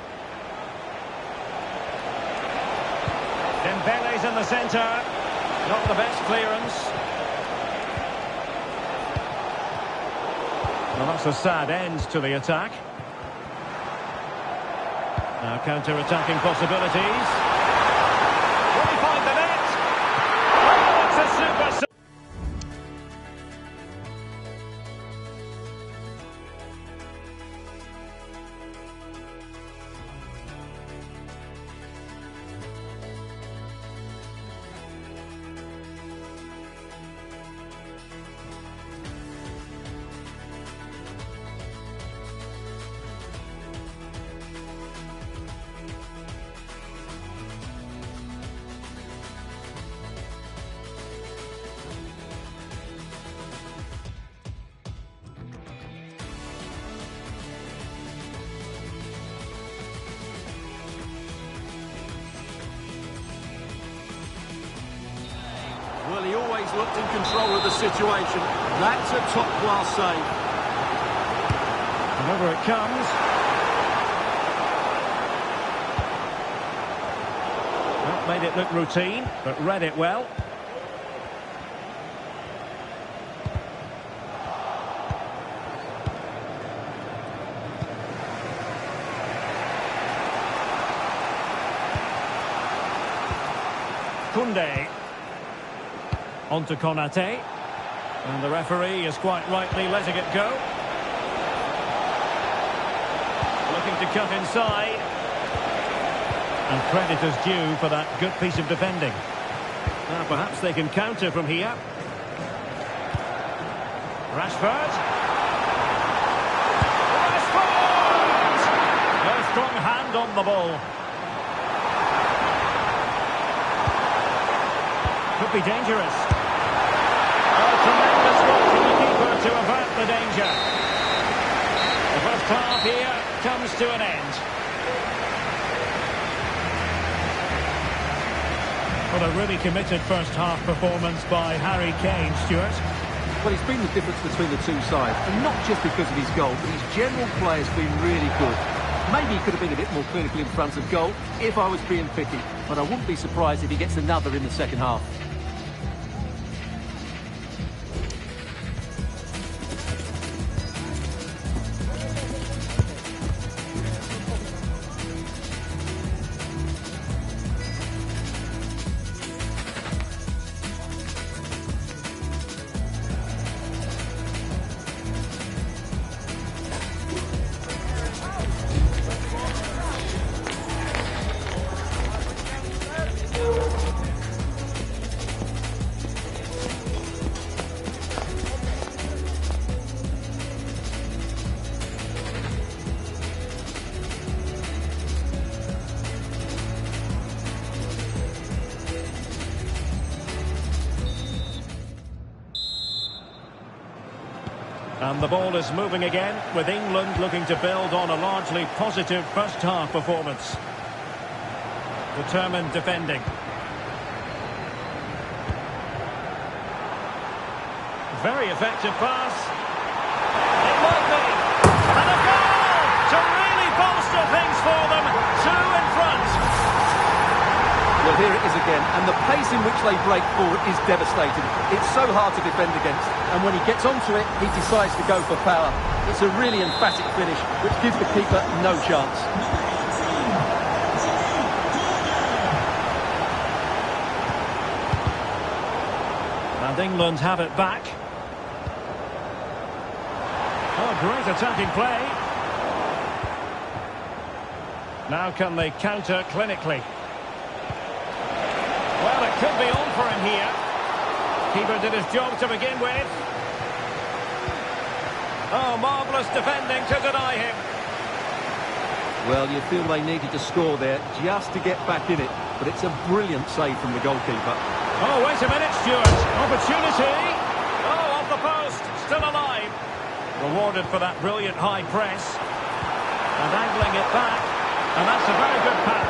Dembele's in the centre. Not the best clearance. Well, that's a sad end to the attack. Now counter-attacking possibilities. Will he find the net? Oh, it's a super... Well, he always looked in control of the situation. That's a top-class save. And over it comes. Well, made it look routine, but read it well. Koundé. On to Konate. And the referee is quite rightly letting it go. Looking to cut inside. And credit is due for that good piece of defending. Now perhaps they can counter from here. Rashford. Rashford! A strong hand on the ball. Could be dangerous. Oh, tremendous work from the keeper to avert the danger. The first half here comes to an end. Well, a really committed first half performance by Harry Kane, Stuart. Well, he's been the difference between the two sides, and not just because of his goal, but his general play has been really good. Maybe he could have been a bit more clinical in front of goal, if I was being picky, but I wouldn't be surprised if he gets another in the second half. And the ball is moving again, with England looking to build on a largely positive first-half performance. Determined defending. Very effective pass. It might be. And a goal to really bolster things for them. 2 in front. Well, here it is again, and the pace in which they break forward is devastating. It's so hard to defend against, and when he gets onto it, he decides to go for power. It's a really emphatic finish, which gives the keeper no chance. And England have it back. Oh, great attacking play. Now can they counter clinically? Well, it could be on for him here. Keeper did his job to begin with. Oh, marvellous defending to deny him. Well, you feel they needed to score there just to get back in it, but it's a brilliant save from the goalkeeper. Oh, wait a minute, Stuart. Opportunity. Oh, off the post. Still alive. Rewarded for that brilliant high press. And angling it back. And that's a very good parry.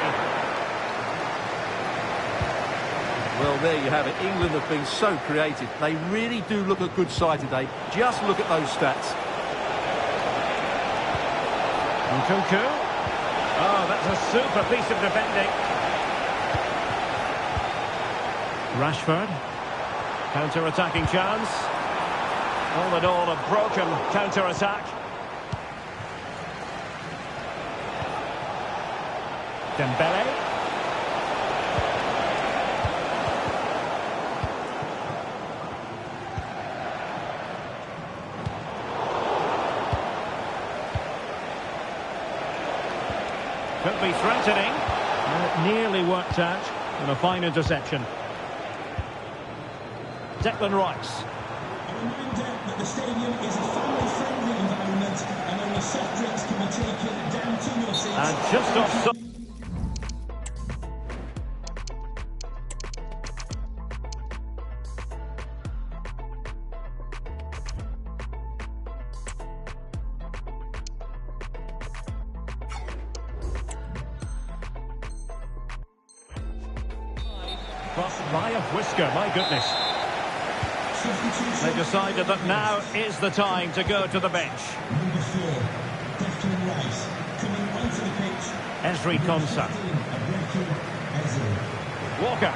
Well, there you have it. England have been so creative. They really do look a good side today. Just look at those stats. Nkunku. Oh, that's a super piece of defending. Rashford. Counter-attacking chance. All in all, a broken counter-attack. Dembele. Could be threatening. And it nearly worked out in a fine interception. Declan Rice. A reminder that the stadium is a family-friendly environment and only soft drinks can be taken down to your seats. And just off. Crossed by a whisker, my goodness. They decided that now is the time to go to the bench. Number 4, Declan Rice, coming onto the pitch. Ezri Konsa. Walker.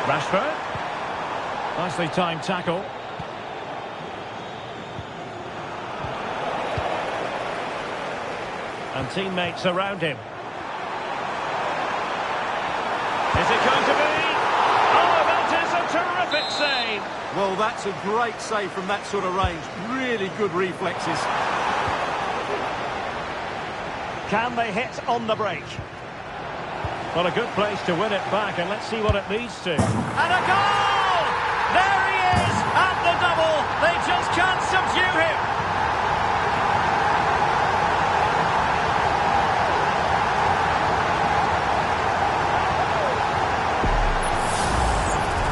Rashford. Nicely timed tackle. And teammates around him. Is it going to be? Oh, Terrific save. Well, that's a great save from that sort of range. Really good reflexes. Can they hit on the break? Well, a good place to win it back, and let's see what it leads to. And a goal! There he is, at the double. They just can't subdue him.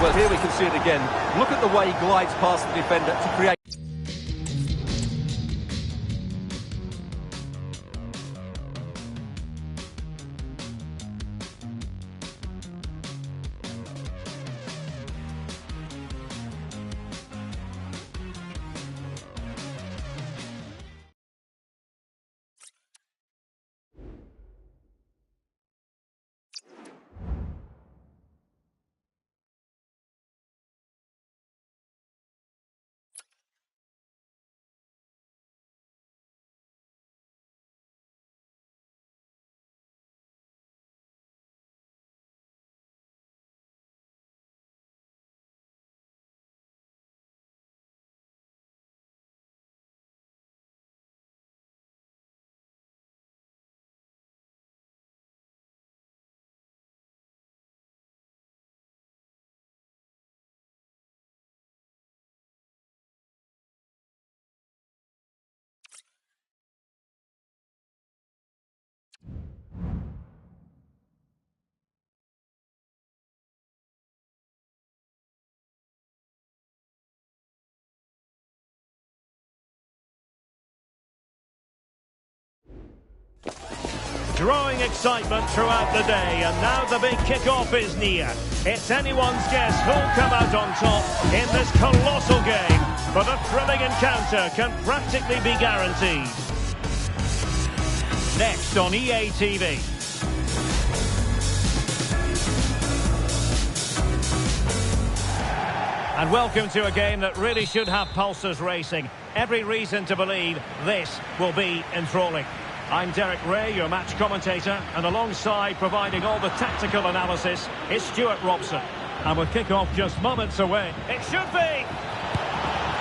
Well, here we can see it again. Look at the way he glides past the defender to create... Drawing excitement throughout the day, and now the big kick-off is near. It's anyone's guess who'll come out on top in this colossal game, but a thrilling encounter can practically be guaranteed. Next on EA TV. And welcome to a game that really should have pulses racing. Every reason to believe this will be enthralling. I'm Derek Ray, your match commentator, and alongside providing all the tactical analysis is Stuart Robson. And with kick-off just moments away, it should be!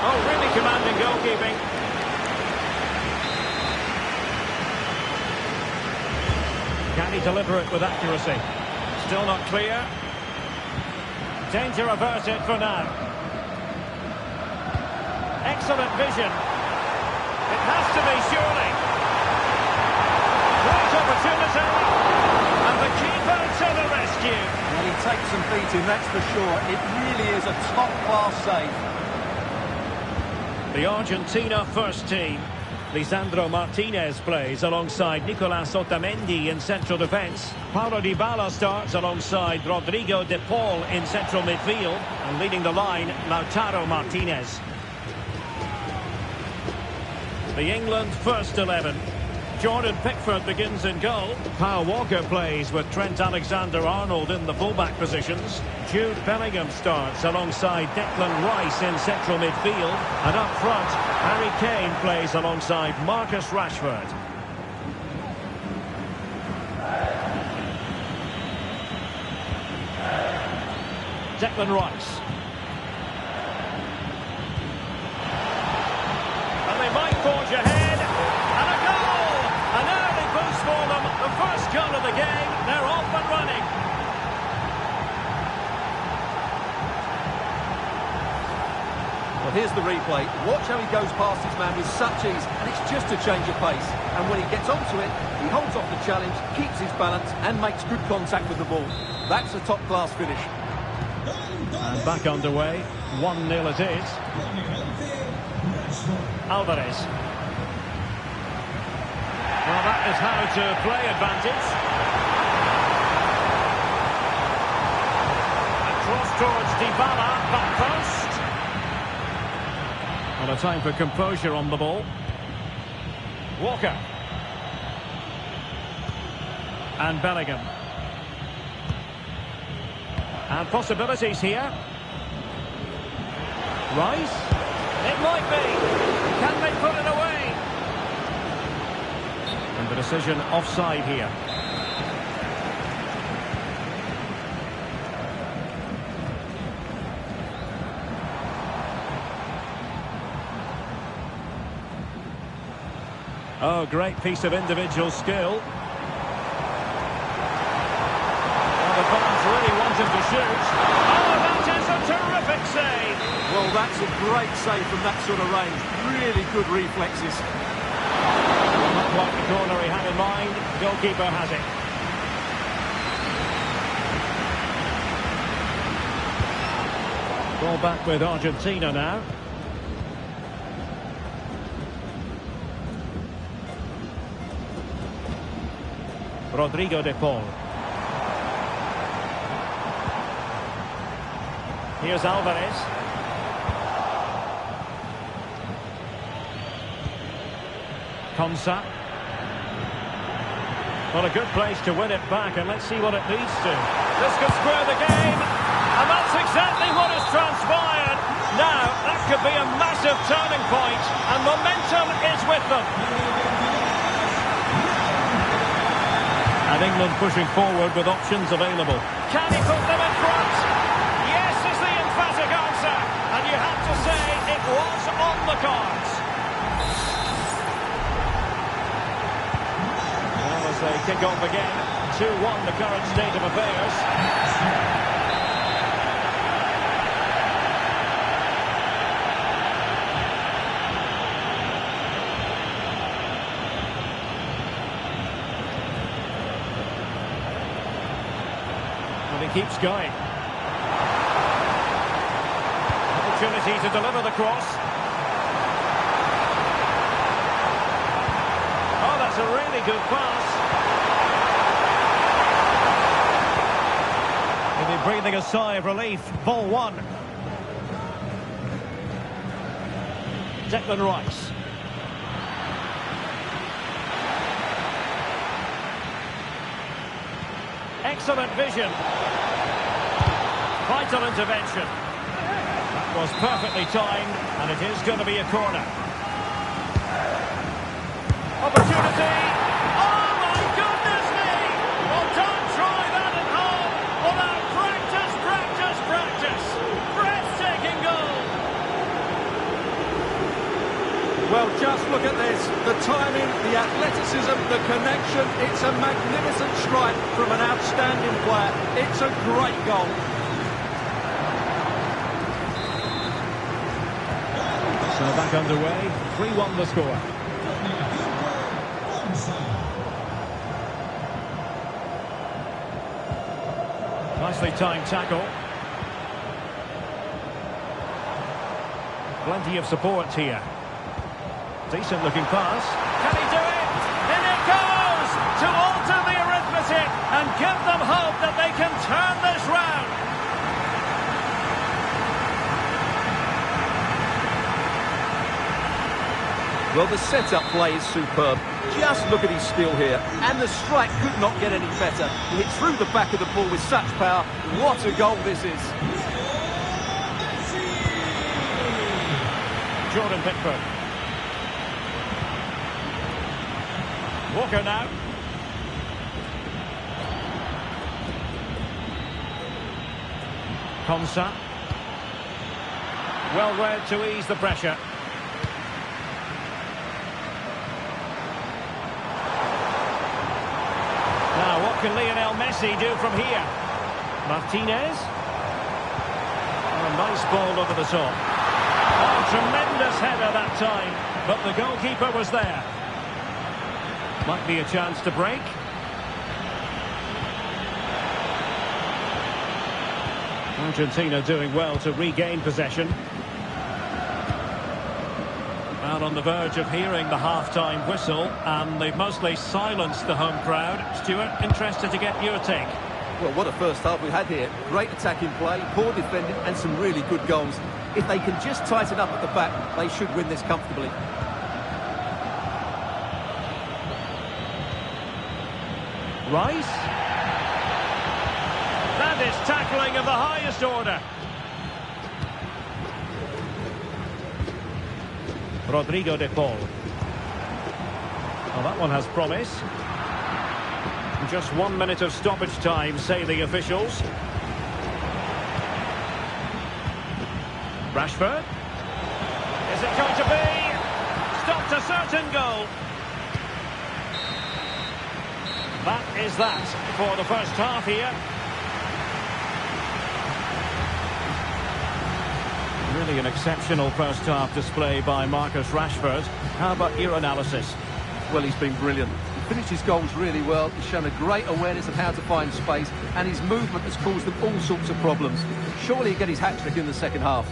Oh, really commanding goalkeeping. Can he deliver it with accuracy? Still not clear. Danger averted for now. Excellent vision. It has to be, surely. Great opportunity. And the keeper to the rescue. Well, he takes some beating, that's for sure. It really is a top-class save. The Argentina first team. Lisandro Martinez plays alongside Nicolas Otamendi in central defence. Paulo Dybala starts alongside Rodrigo de Paul in central midfield. And leading the line, Lautaro Martinez. The England first 11. Jordan Pickford begins in goal. Kyle Walker plays with Trent Alexander-Arnold in the fullback positions. Jude Bellingham starts alongside Declan Rice in central midfield. And up front, Harry Kane plays alongside Marcus Rashford. Declan Rice. And they might forge ahead. And a goal! An early boost for them. The first goal of the game. They're off and running. Well, here's the replay. Watch how he goes past his man with such ease, and it's just a change of pace. And when he gets onto it, he holds off the challenge, keeps his balance, and makes good contact with the ball. That's a top-class finish. And back underway. 1-0 it is. Alvarez. Well, that is how to play advantage. And cross towards Dybala, back post. And a time for composure on the ball. Walker. And Bellingham. And possibilities here. Rice. It might be. Can they put it away? And the decision offside here. Oh, great piece of individual skill. Well, the fans really want him to shoot. Oh, that is a terrific save. Well, that's a great save from that sort of range. Really good reflexes. Not quite the corner he had in mind. Goalkeeper has it. Ball back with Argentina now. Rodrigo de Paul. Here's Alvarez. Konsa. Well, a good place to win it back, and let's see what it leads to. This could square the game, and that's exactly what has transpired. Now, that could be a massive turning point, and momentum is with them. And England pushing forward with options available. Can he put them in front? Yes is the emphatic answer. And you have to say it was on the cards. Well, as they kick off again, 2-1 the current state of affairs. Keeps going. Opportunity to deliver the cross. Oh, that's a really good pass. He'll be breathing a sigh of relief. Ball one. Declan Rice. Excellent vision. Vital intervention. That was perfectly timed, and it is going to be a corner. Opportunity. Oh, my goodness me! Well, don't try that at home without practice, practice, practice. Breathtaking goal. Well, just look at this. The timing, the athleticism, the connection. It's a magnificent strike from an outstanding player. It's a great goal. So back underway, 3-1 the score. Nicely timed tackle. Plenty of support here. Decent looking pass. Can he do it? In it goes! To alter the arithmetic and give them hope that they can turn this round. Well, the set-up play is superb. Just look at his skill here. And the strike could not get any better. He hit through the back of the ball with such power. What a goal this is. Jordan Pickford. Walker now. Konsa. Well read to ease the pressure. Now, what can Lionel Messi do from here? Martinez. Oh, a nice ball over the top. Oh, tremendous header that time, but the goalkeeper was there. Might be a chance to break. Argentina doing well to regain possession. Well, on the verge of hearing the half-time whistle, and they've mostly silenced the home crowd. Stuart, interested to get your take. Well, what a first half we had here. Great attacking play, poor defending, and some really good goals. If they can just tighten up at the back, they should win this comfortably. Rice. That is tackling of the highest order. Rodrigo de Paul. Well, that one has promise. Just 1 minute of stoppage time, say the officials. Rashford. Is it going to be? Stopped a certain goal. That is that for the first half here. Really an exceptional first half display by Marcus Rashford. How about your analysis? Well, he's been brilliant. He finished his goals really well. He's shown a great awareness of how to find space, and his movement has caused them all sorts of problems. Surely he'll get his hat-trick in the second half.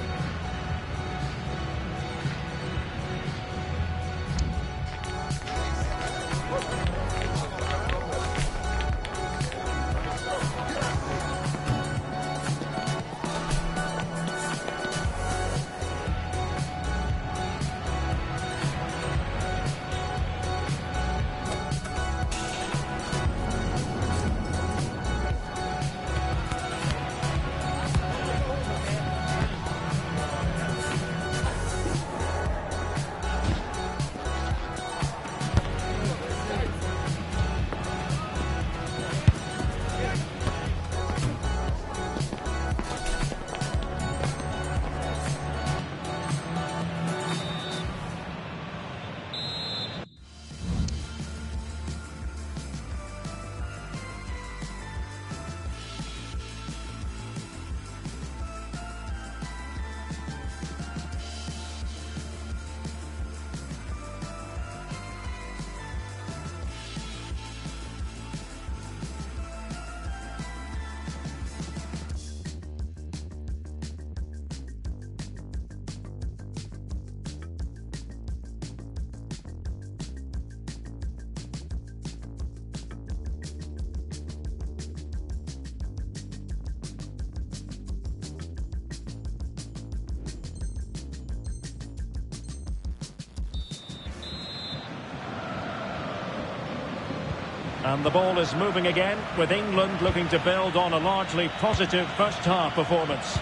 And the ball is moving again, with England looking to build on a largely positive first-half performance.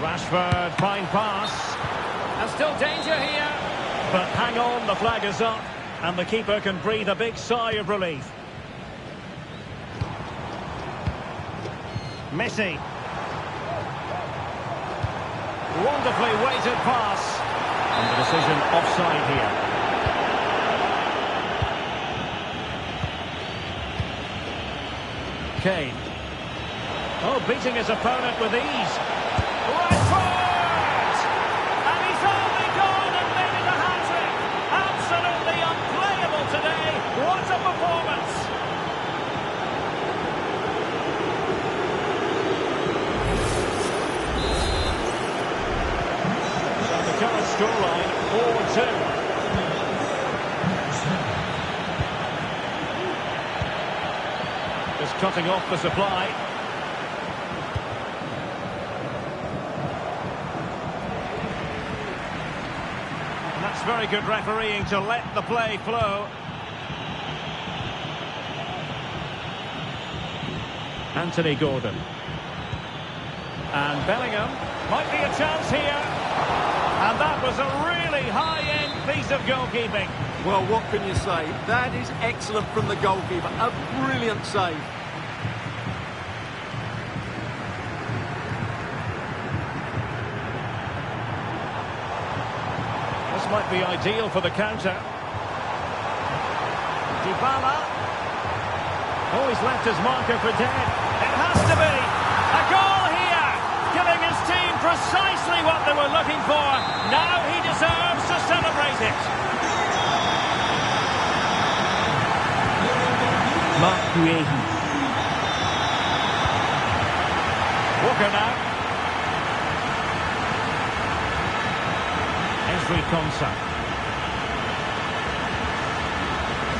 Rashford, fine pass. And still danger here. But hang on, the flag is up. And the keeper can breathe a big sigh of relief. Messi. Wonderfully weighted pass. And the decision offside here. Kane. Oh, beating his opponent with ease. Rashford! And he's only gone and made it a hat-trick. Absolutely unplayable today. What a performance! So the current scoreline, 4-2. Cutting off the supply. And that's very good refereeing to let the play flow. Anthony Gordon. And Bellingham. Might be a chance here. And that was a really high-end piece of goalkeeping. Well, what can you say? That is excellent from the goalkeeper. A brilliant save. Might be ideal for the counter. Dybala. Oh, he's left his marker for dead. It has to be. A goal here. Giving his team precisely what they were looking for. Now he deserves to celebrate it. Mark Guehi. Walker now. Konsa.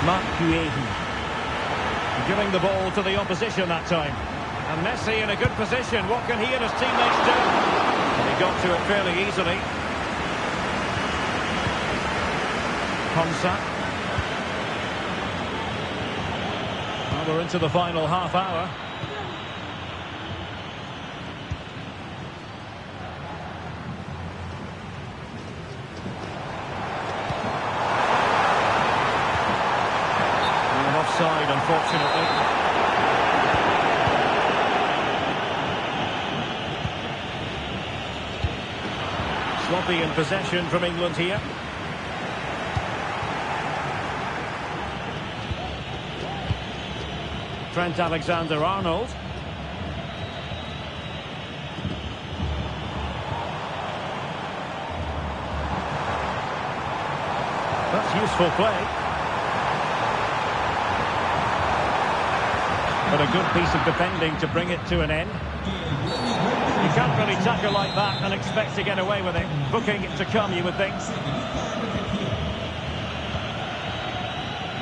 Mark Guehi. Giving the ball to the opposition that time. And Messi in a good position. What can he and his teammates do? And he got to it fairly easily. Konsa. Well, we're into the final half hour. Offside, unfortunately. Sloppy in possession from England here. Trent Alexander-Arnold. That's useful play. But a good piece of defending to bring it to an end. You can't really tackle like that and expect to get away with it. Booking to come, you would think.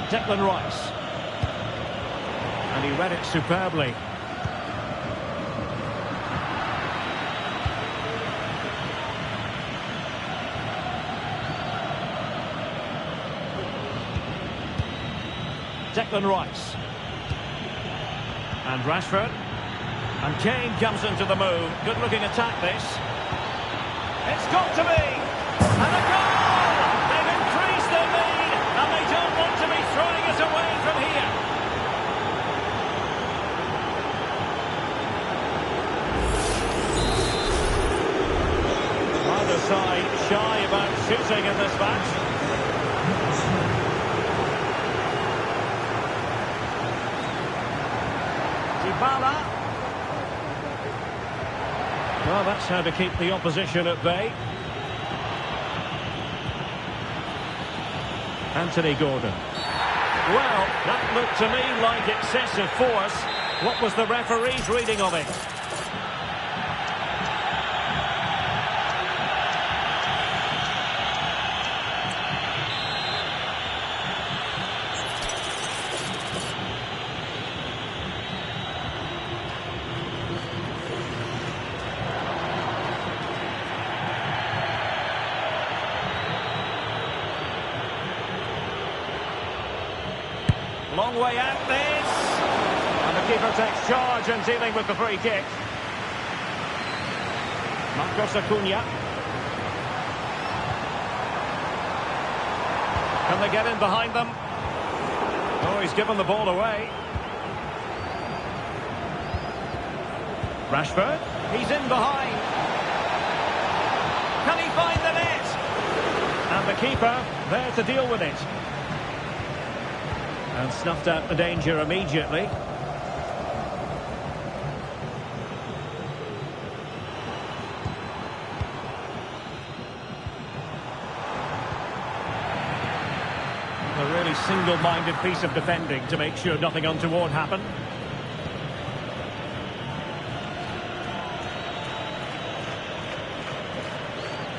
Declan Rice. And he read it superbly. Declan Rice. And Rashford. And Kane comes into the move. Good-looking attack, this. It's got to be! And a goal! They've increased their lead, and they don't want to be throwing it away from here. Either side shy about shooting in this match. Dybala. Well, that's how to keep the opposition at bay. Anthony Gordon. Well, that looked to me like excessive force. What was the referee's reading of it? Long way out this. And the keeper takes charge and dealing with the free kick. Marcos Acuna. Can they get in behind them? Oh, he's given the ball away. Rashford. He's in behind. Can he find the net? And the keeper there to deal with it. And snuffed out the danger immediately. A really single-minded piece of defending to make sure nothing untoward happened.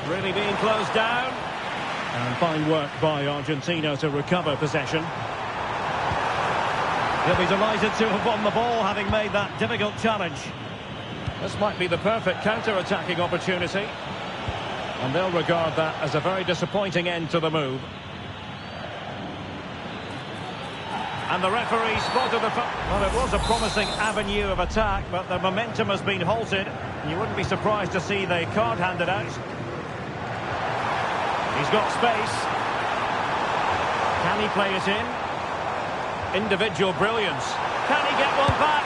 Really being closed down. And fine work by Argentina to recover possession. He'll be delighted to have won the ball, having made that difficult challenge. This might be the perfect counter-attacking opportunity. And they'll regard that as a very disappointing end to the move. And the referee spotted the... Well, it was a promising avenue of attack, but the momentum has been halted. And you wouldn't be surprised to see the card handed out. He's got space. Can he play it in? Individual brilliance. Can he get one back?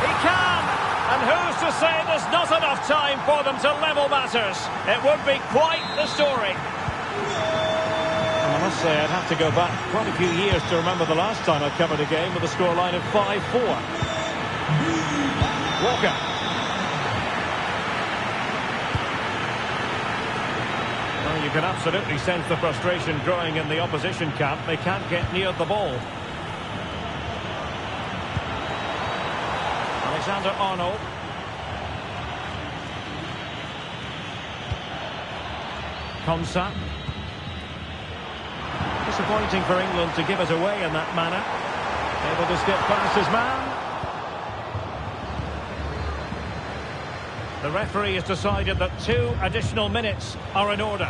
He can! And who's to say there's not enough time for them to level matters? It would be quite the story. And I must say, I'd have to go back quite a few years to remember the last time I covered a game with a scoreline of 5-4. Walker. Well, you can absolutely sense the frustration growing in the opposition camp. They can't get near the ball. Alexander-Arnold. Konsa. Disappointing for England to give it away in that manner. Able to skip past his man. The referee has decided that 2 additional minutes are in order.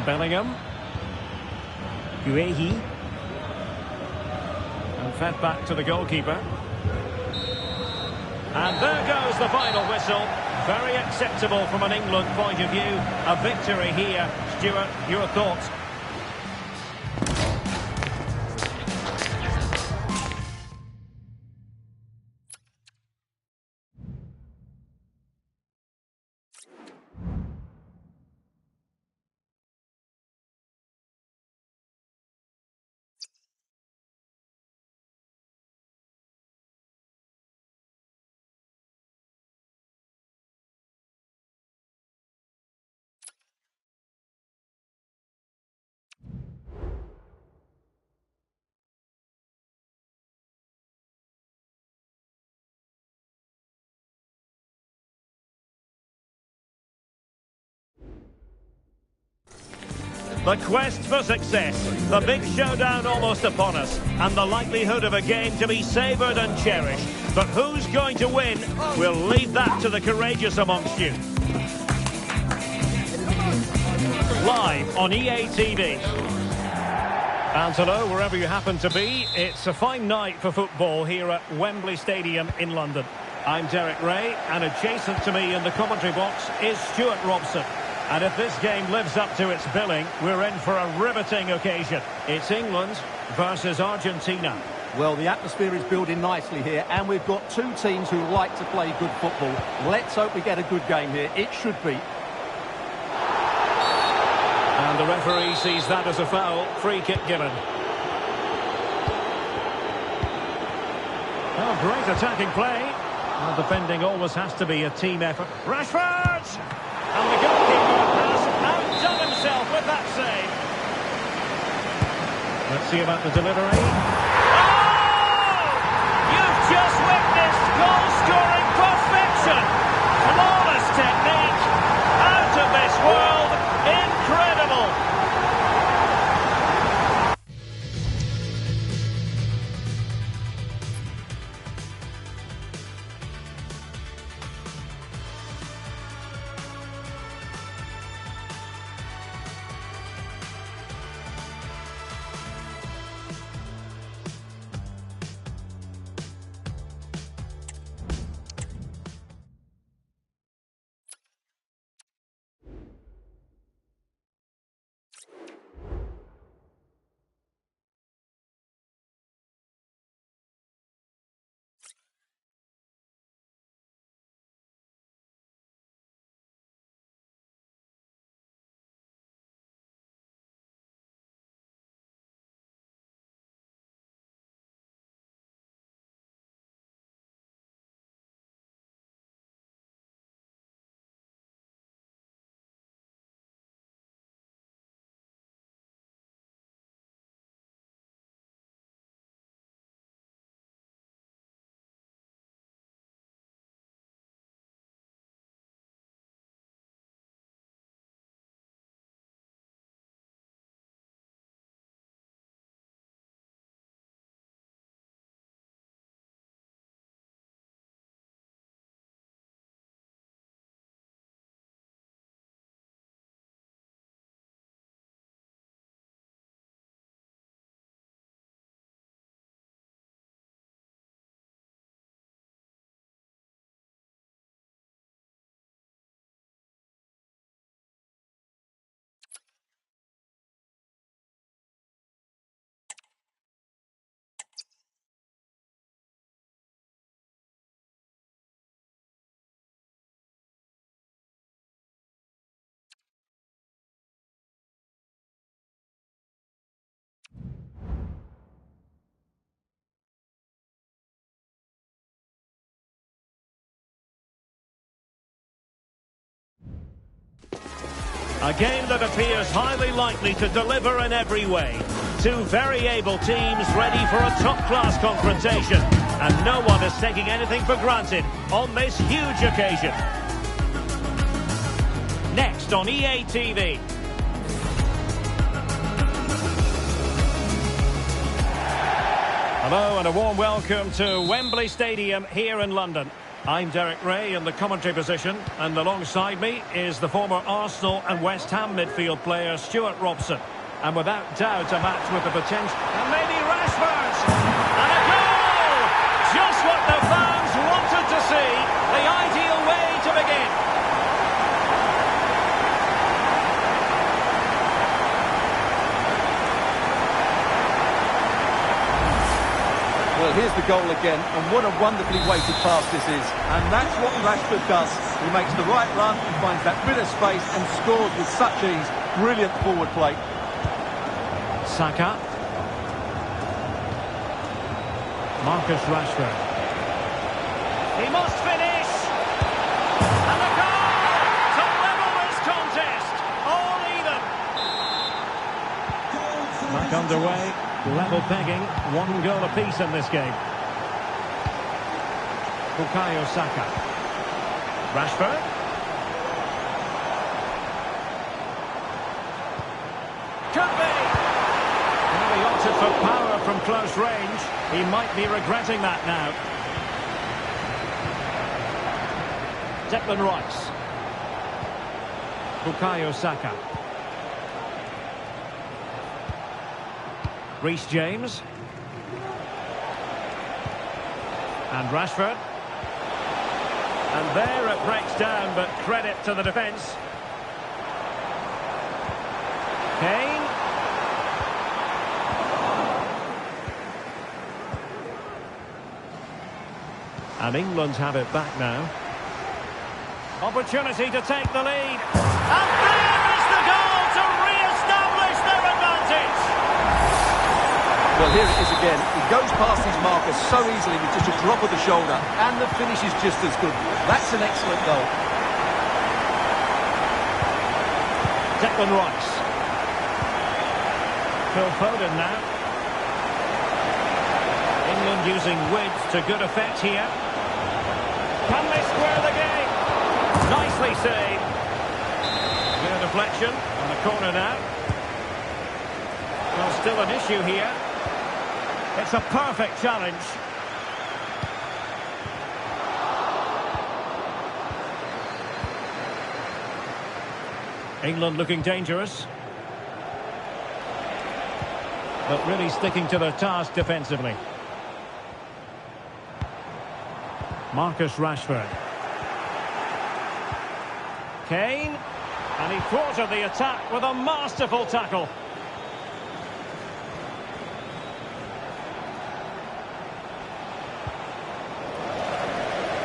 Bellingham. Guehi. And fed back to the goalkeeper. And there goes the final whistle. Very acceptable from an England point of view. A victory here. Stuart, your thoughts? The quest for success, the big showdown almost upon us, and the likelihood of a game to be savoured and cherished. But who's going to win? We'll leave that to the courageous amongst you. Live on EA TV. And hello, wherever you happen to be, it's a fine night for football here at Wembley Stadium in London. I'm Derek Ray, and adjacent to me in the commentary box is Stuart Robson. And if this game lives up to its billing, we're in for a riveting occasion. It's England versus Argentina. Well, the atmosphere is building nicely here, and we've got two teams who like to play good football. Let's hope we get a good game here. It should be. And the referee sees that as a foul. Free kick given. Oh, great attacking play. Well, defending always has to be a team effort. Rashford! And the goalkeeper has outdone himself with that save. Let's see about the delivery. Oh! You've just witnessed goal-scoring perfection. Flawless technique. Out of this world. Incredible. A game that appears highly likely to deliver in every way. Two very able teams ready for a top-class confrontation. And no one is taking anything for granted on this huge occasion. Next on EA TV. Hello and a warm welcome to Wembley Stadium here in London. I'm Derek Ray in the commentary position, and alongside me is the former Arsenal and West Ham midfield player Stuart Robson. And without doubt, a match with the potential... And maybe Rashford! And a goal! Just what the fans wanted to see. The ideal way to begin. Well, here's the goal again, and what a wonderfully weighted pass this is. And that's what Rashford does. He makes the right run, he finds that bit of space and scores with such ease. Brilliant forward play. Saka. Marcus Rashford. He must finish! And a goal! To level this contest! All even! Back underway. Level pegging, one goal apiece in this game. Bukayo Saka. Rashford. for power from close range. He might be regretting that now. Declan Rice. Bukayo Saka. Reece James. And Rashford. And there it breaks down, but credit to the defence. Kane. And England have it back now. Opportunity to take the lead. And there is the goal to re-establish their advantage. Well, here it is again. He goes past his marker so easily with just a drop of the shoulder, and the finish is just as good. That's an excellent goal. Declan Rice. Phil Foden now. England using width to good effect here. Can they square the game? Nicely saved. Clear deflection on the corner now. Well, still an issue here. It's a perfect challenge. England looking dangerous. But really sticking to their task defensively. Marcus Rashford. Kane. And he thwarted the attack with a masterful tackle.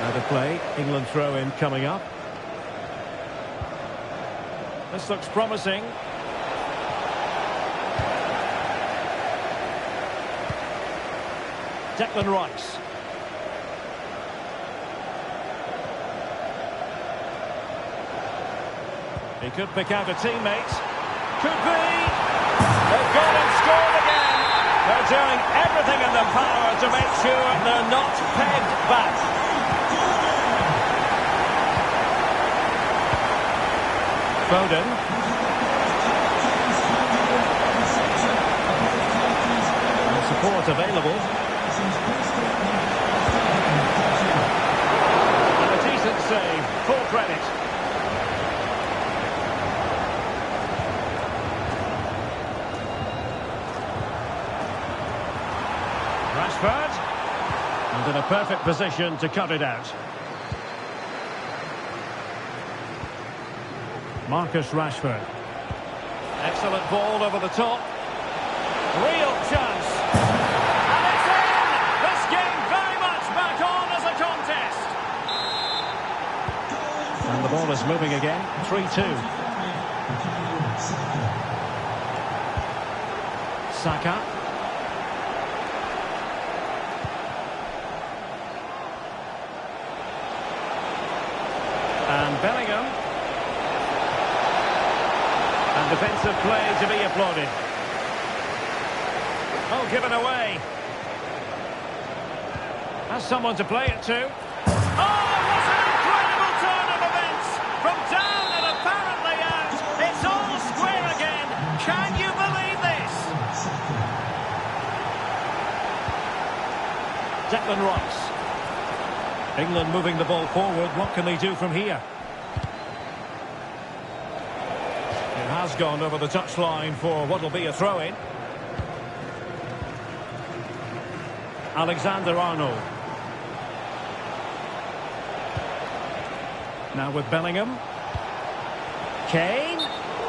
Out of play. England throw-in coming up. This looks promising. Declan Rice. He could pick out a teammate. Could be. They've gone and scored again. They're doing everything in their power to make sure they're not pegged back. Foden. And support available. And a decent save. Full credit. Rashford. And in a perfect position to cut it out. Marcus Rashford. Excellent ball over the top. Real chance. And it's in! This game very much back on as a contest. And the ball is moving again. 3-2. Saka. And Bellingham. And defensive play to be applauded. Oh, given away. Has someone to play it to. Oh, what an incredible turn of events! From down and apparently out, it's all square again. Can you believe this? Declan Rice. England moving the ball forward. What can they do from here? It has gone over the touchline for what will be a throw-in. Alexander-Arnold. Now with Bellingham. Kane.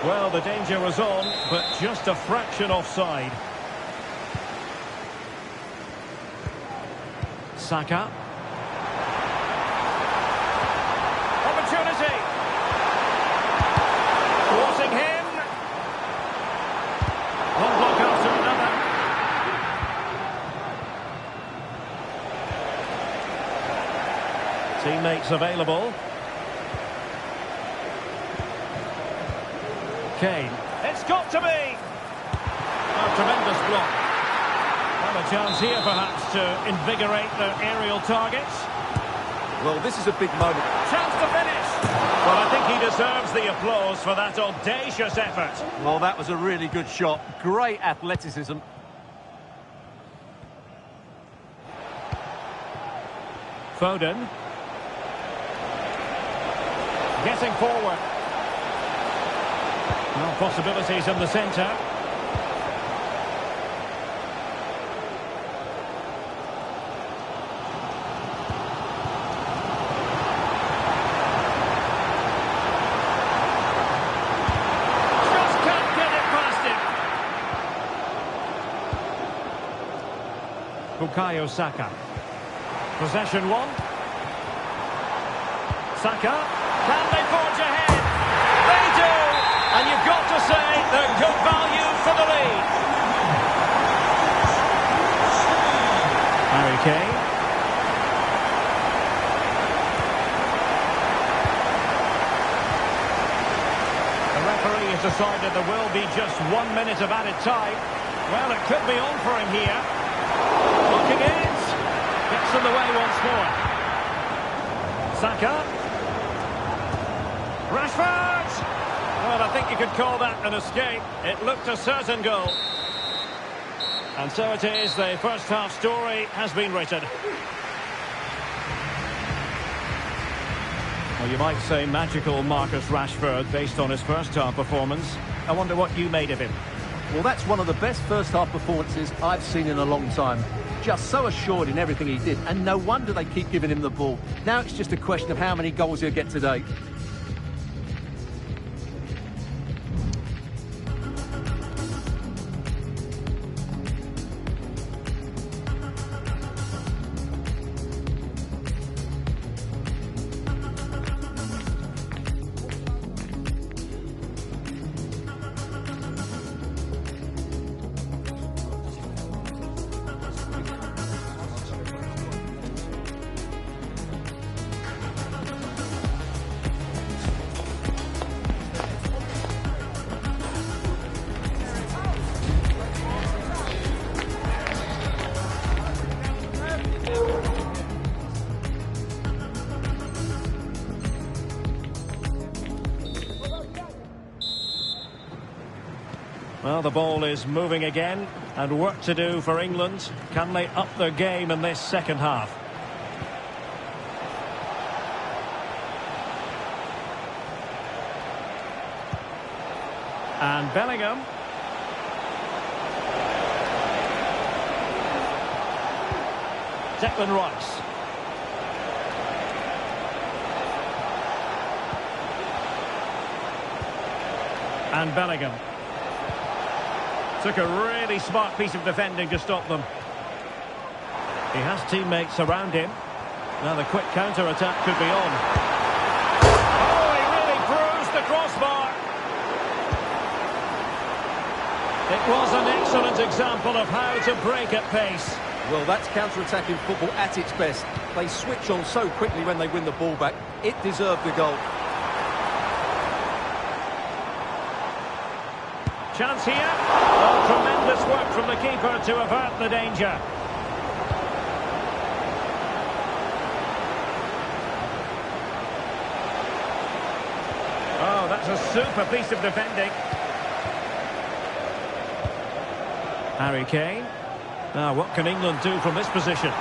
Well, the danger was on, but just a fraction offside. Saka. Opportunity. Forcing him. One block after another. Teammates available. Kane. It's got to be. A tremendous block. Have a chance here perhaps to invigorate their aerial targets. Well, this is a big moment. Chance to finish. Well, I think he deserves the applause for that audacious effort. Well, that was a really good shot. Great athleticism. Foden. Getting forward. No possibilities in the centre. Just can't get it past him. Bukayo Saka. Possession one. Saka. Can they forge ahead? They do! And you've got to say they're good value for the lead. Harry Kane. The referee has decided there will be just 1 minute of added time. Well, it could be on for him here. Looking in. Gets in the way once more. Saka. Rashford! Well, I think you could call that an escape. It looked a certain goal. And so it is, the first half story has been written. Well, you might say magical Marcus Rashford based on his first half performance. I wonder what you made of him. Well, that's one of the best first half performances I've seen in a long time. Just so assured in everything he did, and no wonder they keep giving him the ball. Now it's just a question of how many goals he'll get today. Well, the ball is moving again, and work to do for England. Can they up their game in this second half? And Bellingham. Declan Rice. And Bellingham. Took a really smart piece of defending to stop them. He has teammates around him. Now the quick counter-attack could be on. Oh, he really bruised the crossbar. It was an excellent example of how to break at pace. Well, that's counter-attacking football at its best. They switch on so quickly when they win the ball back. It deserved the goal. Chance here. Oh, tremendous work from the keeper to avert the danger. Oh, that's a super piece of defending. Harry Kane. Now, what can England do from this position? The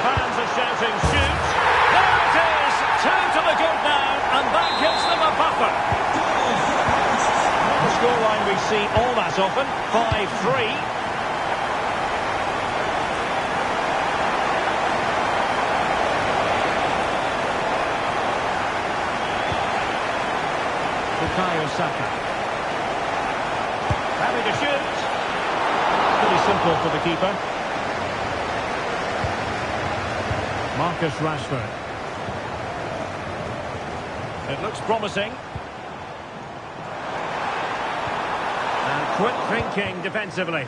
fans are shouting, shoot! There it is! 2 to the good now, and that gives them a buffer. Not the scoreline we see all that often, 5-3. Bukayo Saka. Having to shoot. Pretty simple for the keeper. Marcus Rashford. It looks promising. And quick thinking defensively.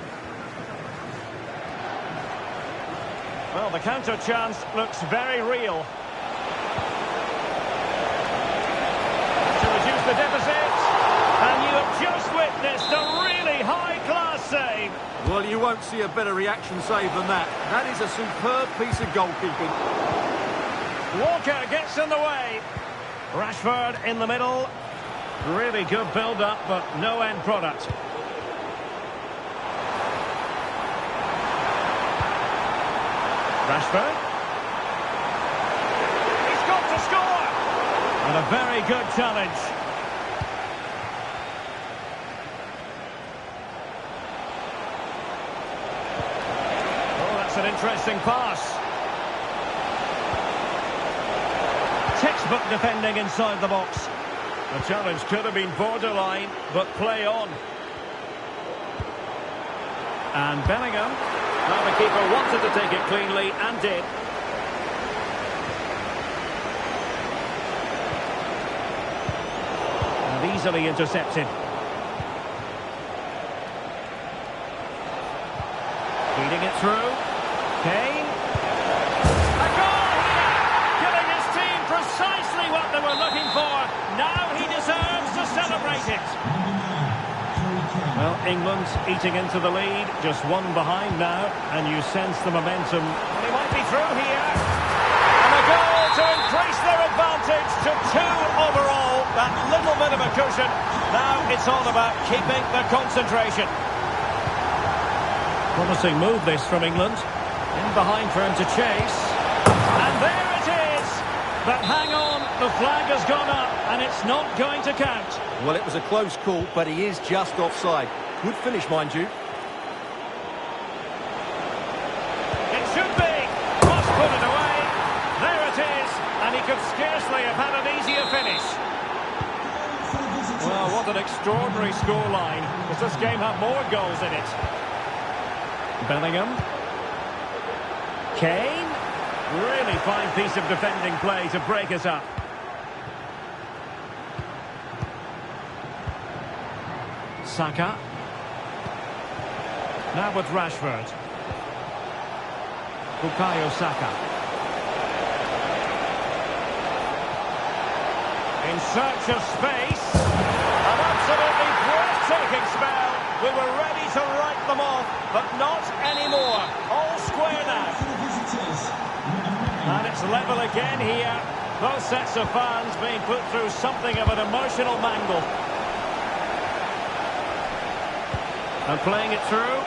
Well, the counter chance looks very real. To reduce the deficit. And you have just witnessed a really high-class save. Well, you won't see a better reaction save than that. That is a superb piece of goalkeeping. Walker gets in the way. Rashford in the middle. Really good build-up, but no end product. Rashford. He's got to score! And a very good challenge. Oh, that's an interesting pass. Textbook defending inside the box. The challenge could have been borderline, but play on. And Bellingham. Now the keeper wanted to take it cleanly and did. And easily intercepted. Feeding it through. Kane. A goal here! Giving his team precisely what they were looking for. Now he deserves to celebrate it. Well, England eating into the lead, just one behind now, and you sense the momentum. They might be through here. And a goal to increase their advantage to 2 overall. That little bit of a cushion. Now it's all about keeping the concentration. Promising move this from England. In behind for him to chase. And there it is! But hang on, the flag has gone up, and it's not going to count. Well, it was a close call, but he is just offside. Good finish, mind you. It should be. Must put it away. There it is. And he could scarcely have had an easier finish. Well, what an extraordinary scoreline. Does this game have more goals in it? Bellingham. Kane. Really fine piece of defending play to break us up. Saka. Now with Rashford. Bukayo Saka. In search of space. An absolutely breathtaking spell. We were ready to write them off, but not anymore. All square now. And it's level again here. Both sets of fans being put through something of an emotional mangle. And playing it through.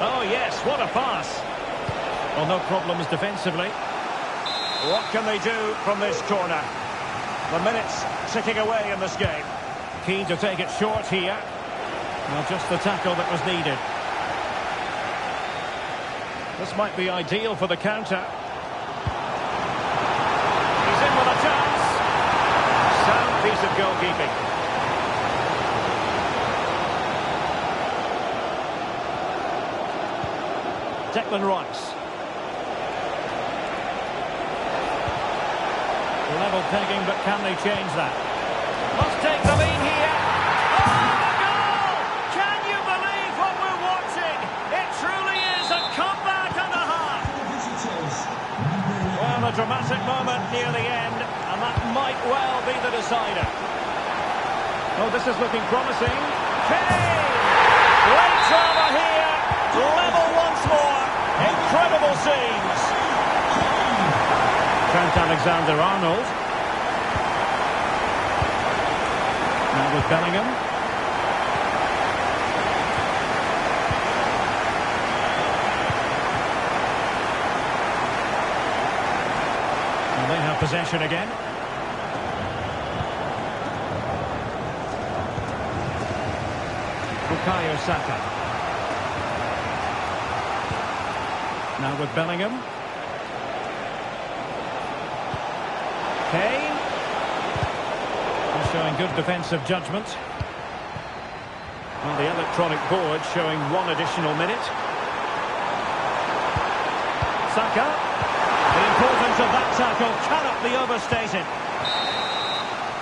Oh yes, what a pass. Well, no problems defensively. What can they do from this corner? The minutes ticking away in this game. Keen to take it short here. Well, just the tackle that was needed. This might be ideal for the counter. He's in with a chance. Sound piece of goalkeeping. Declan Rice. Level pegging, but can they change that? Must take the lead here. Oh, the goal! Can you believe what we're watching? It truly is a comeback and a half. Well, a dramatic moment near the end, and that might well be the decider. Oh, this is looking promising. Kane! Late drama here. Level once more. Incredible scenes. Trent Alexander-Arnold. Now with Bellingham. And they have possession again. Bukayo Saka. Now with Bellingham. Kane. He's showing good defensive judgment. Well, the electronic board showing 1 additional minute. Saka. The importance of that tackle cannot be overstated.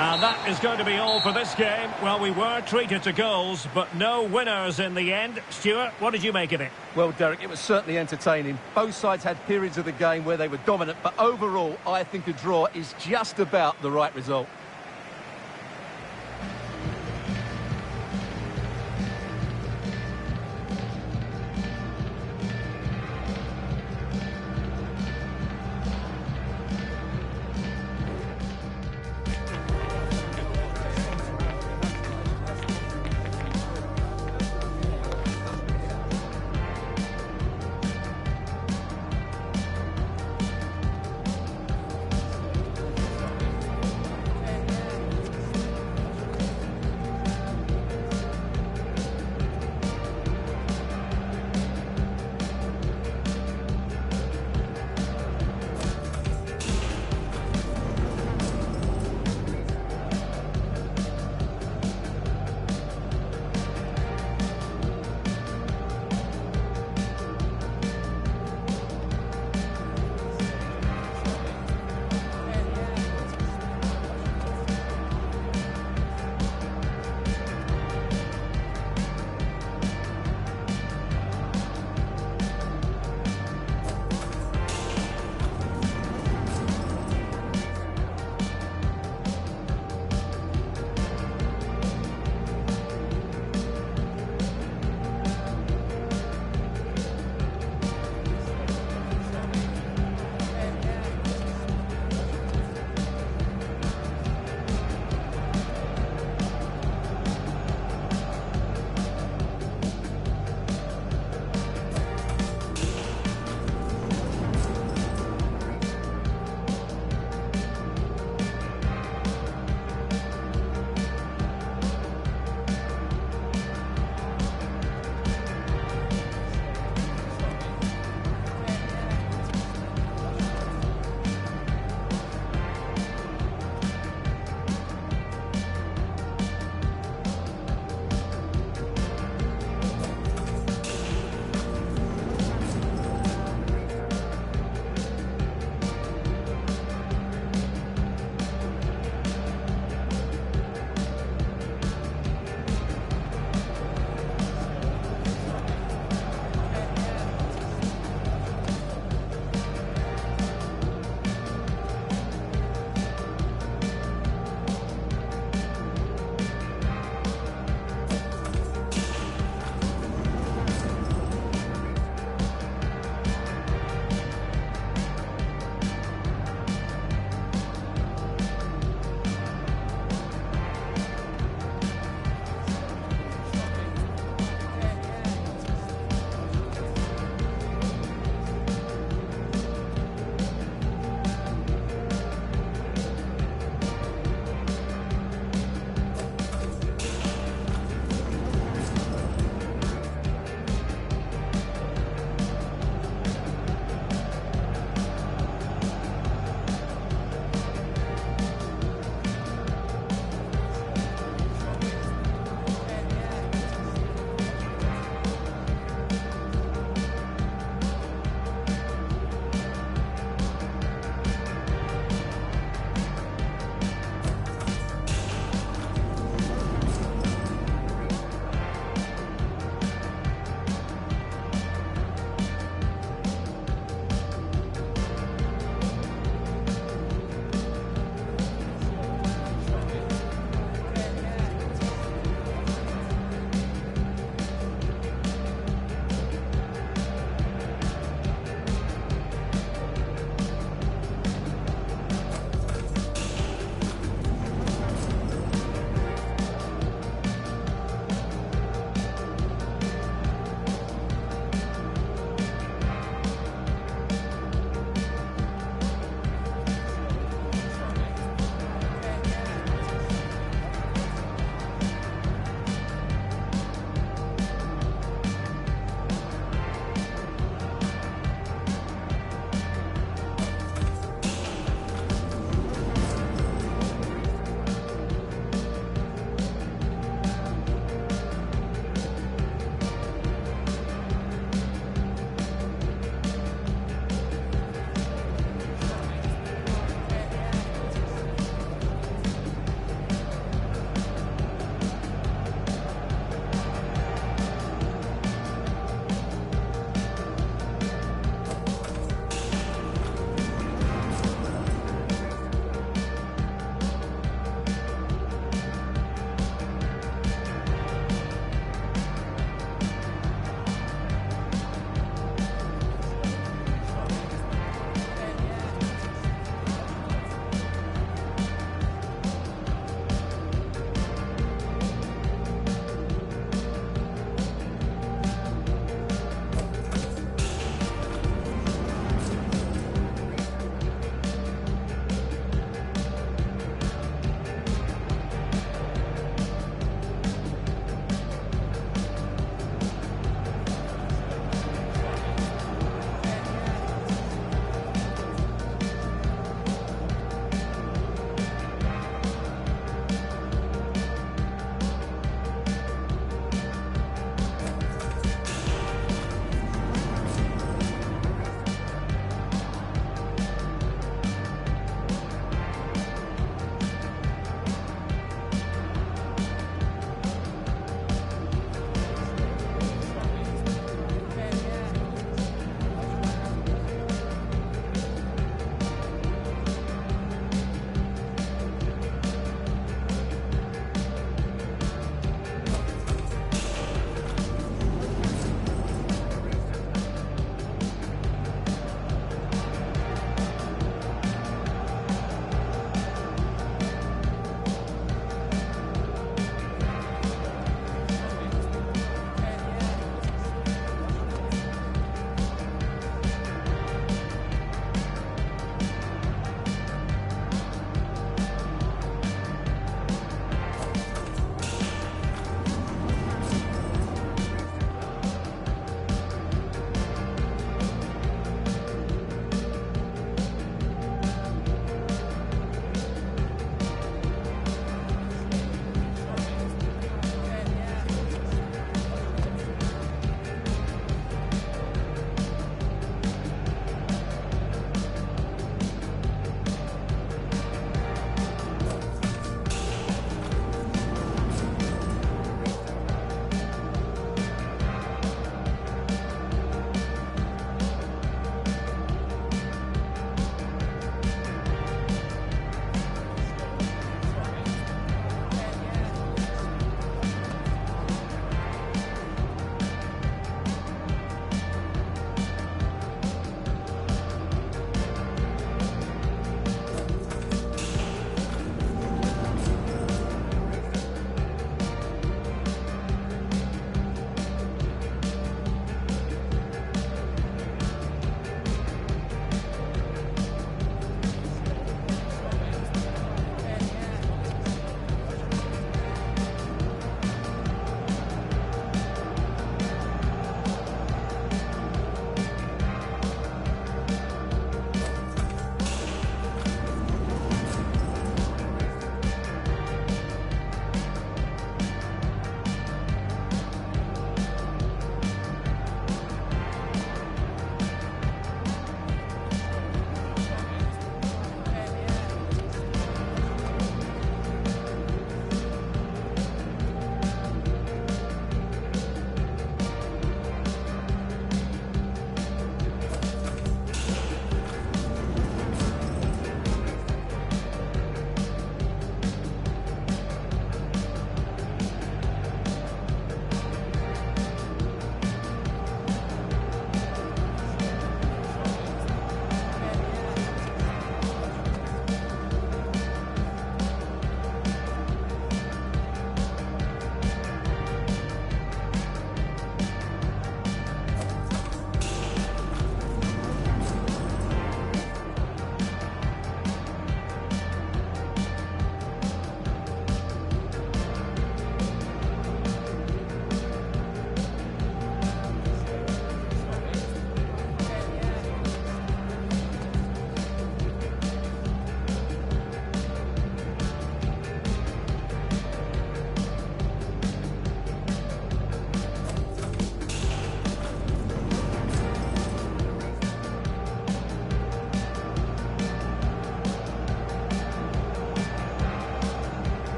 And that is going to be all for this game. Well, we were treated to goals, but no winners in the end. Stuart, what did you make of it? Well, Derek, it was certainly entertaining. Both sides had periods of the game where they were dominant, but overall, I think a draw is just about the right result.